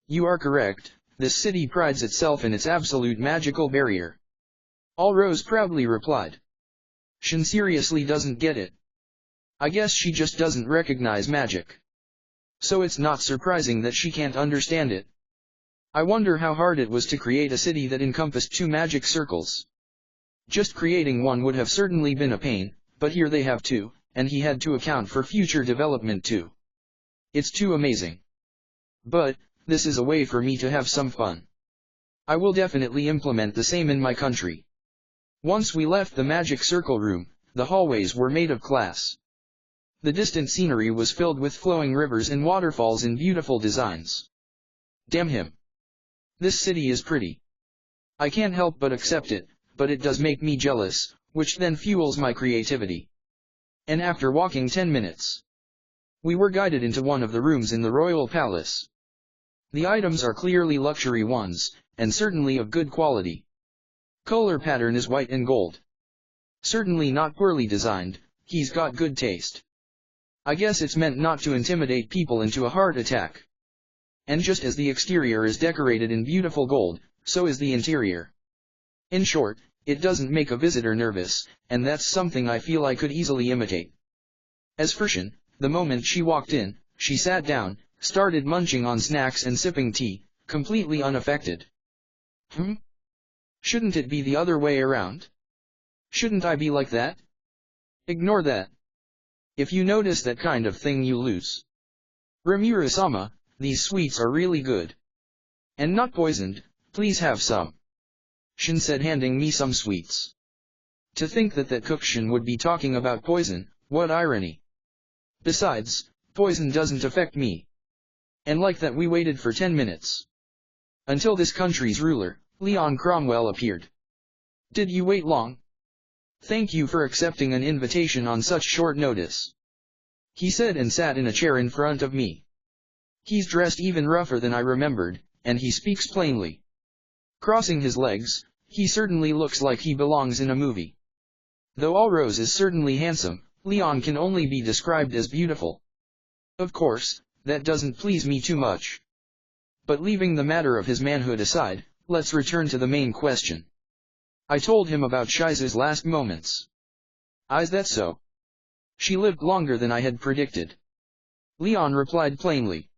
You are correct, this city prides itself in its absolute magical barrier. Alrose proudly replied. Shin seriously doesn't get it. I guess she just doesn't recognize magic. So it's not surprising that she can't understand it. I wonder how hard it was to create a city that encompassed 2 magic circles. Just creating one would have certainly been a pain, but here they have 2, and he had to account for future development too. It's too amazing. But, this is a way for me to have some fun. I will definitely implement the same in my country. Once we left the magic circle room, the hallways were made of glass. The distant scenery was filled with flowing rivers and waterfalls in beautiful designs. Damn him. This city is pretty. I can't help but accept it, but it does make me jealous, which then fuels my creativity. And after walking 10 minutes, we were guided into one of the rooms in the royal palace. The items are clearly luxury ones, and certainly of good quality. Color pattern is white and gold. Certainly not poorly designed, he's got good taste. I guess it's meant not to intimidate people into a heart attack. And just as the exterior is decorated in beautiful gold, so is the interior. In short, it doesn't make a visitor nervous, and that's something I feel I could easily imitate. As for Shin, the moment she walked in, she sat down, started munching on snacks and sipping tea, completely unaffected. Shouldn't it be the other way around? Shouldn't I be like that? Ignore that. If you notice that kind of thing you lose. Ramirez-sama, these sweets are really good. And not poisoned, please have some. Shin said, handing me some sweets. To think that cook Shin would be talking about poison, what irony. Besides, poison doesn't affect me. And like that we waited for 10 minutes. Until this country's ruler, Leon Cromwell, appeared. Did you wait long? Thank you for accepting an invitation on such short notice. He said and sat in a chair in front of me. He's dressed even rougher than I remembered, and he speaks plainly. Crossing his legs, he certainly looks like he belongs in a movie. Though Alrose is certainly handsome, Leon can only be described as beautiful. Of course, that doesn't please me too much. But leaving the matter of his manhood aside, let's return to the main question. I told him about Shizu's last moments. Is that so? She lived longer than I had predicted. Leon replied plainly.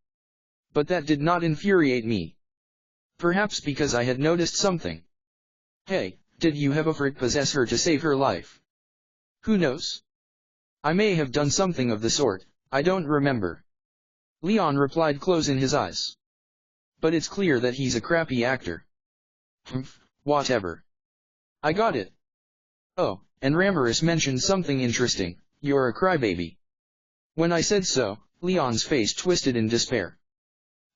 But that did not infuriate me. Perhaps because I had noticed something. Hey, did you have Ifrit possess her to save her life? Who knows? I may have done something of the sort, I don't remember. Leon replied, closing his eyes. But it's clear that he's a crappy actor. Whatever. I got it. Oh, and Ramirez mentioned something interesting, you're a crybaby. When I said so, Leon's face twisted in despair.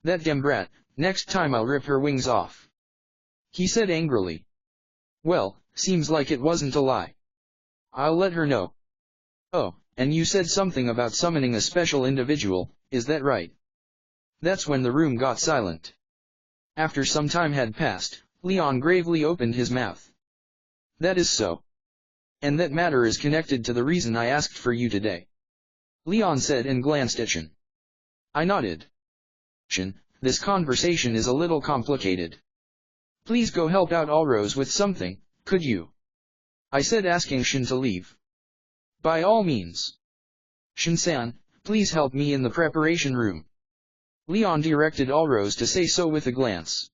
That damn brat, next time I'll rip her wings off. He said angrily. Well, seems like it wasn't a lie. I'll let her know. Oh, and you said something about summoning a special individual, is that right? That's when the room got silent. After some time had passed, Leon gravely opened his mouth. That is so. And that matter is connected to the reason I asked for you today. Leon said and glanced at Shin. I nodded. Shin, this conversation is a little complicated. Please go help out Alrose with something, could you? I said, asking Shin to leave. By all means. Shin-san, please help me in the preparation room. Leon directed Alrose to say so with a glance.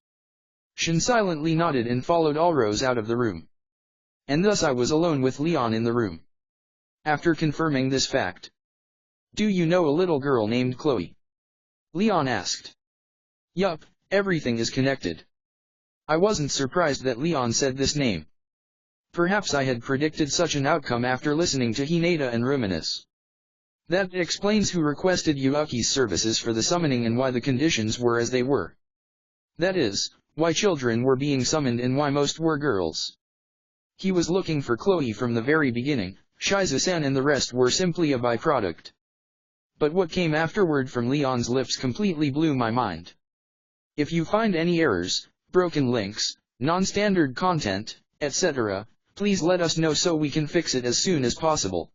Shin silently nodded and followed Alrose out of the room. And thus I was alone with Leon in the room. After confirming this fact. Do you know a little girl named Chloe? Leon asked. Yup, everything is connected. I wasn't surprised that Leon said this name. Perhaps I had predicted such an outcome after listening to Hinata and Roominess. That explains who requested Hyukkie's services for the summoning and why the conditions were as they were. That is, why children were being summoned and why most were girls. He was looking for Chloe from the very beginning, Shizu-san and the rest were simply a byproduct. But what came afterward from Leon's lips completely blew my mind. If you find any errors, broken links, non-standard content, etc., please let us know so we can fix it as soon as possible.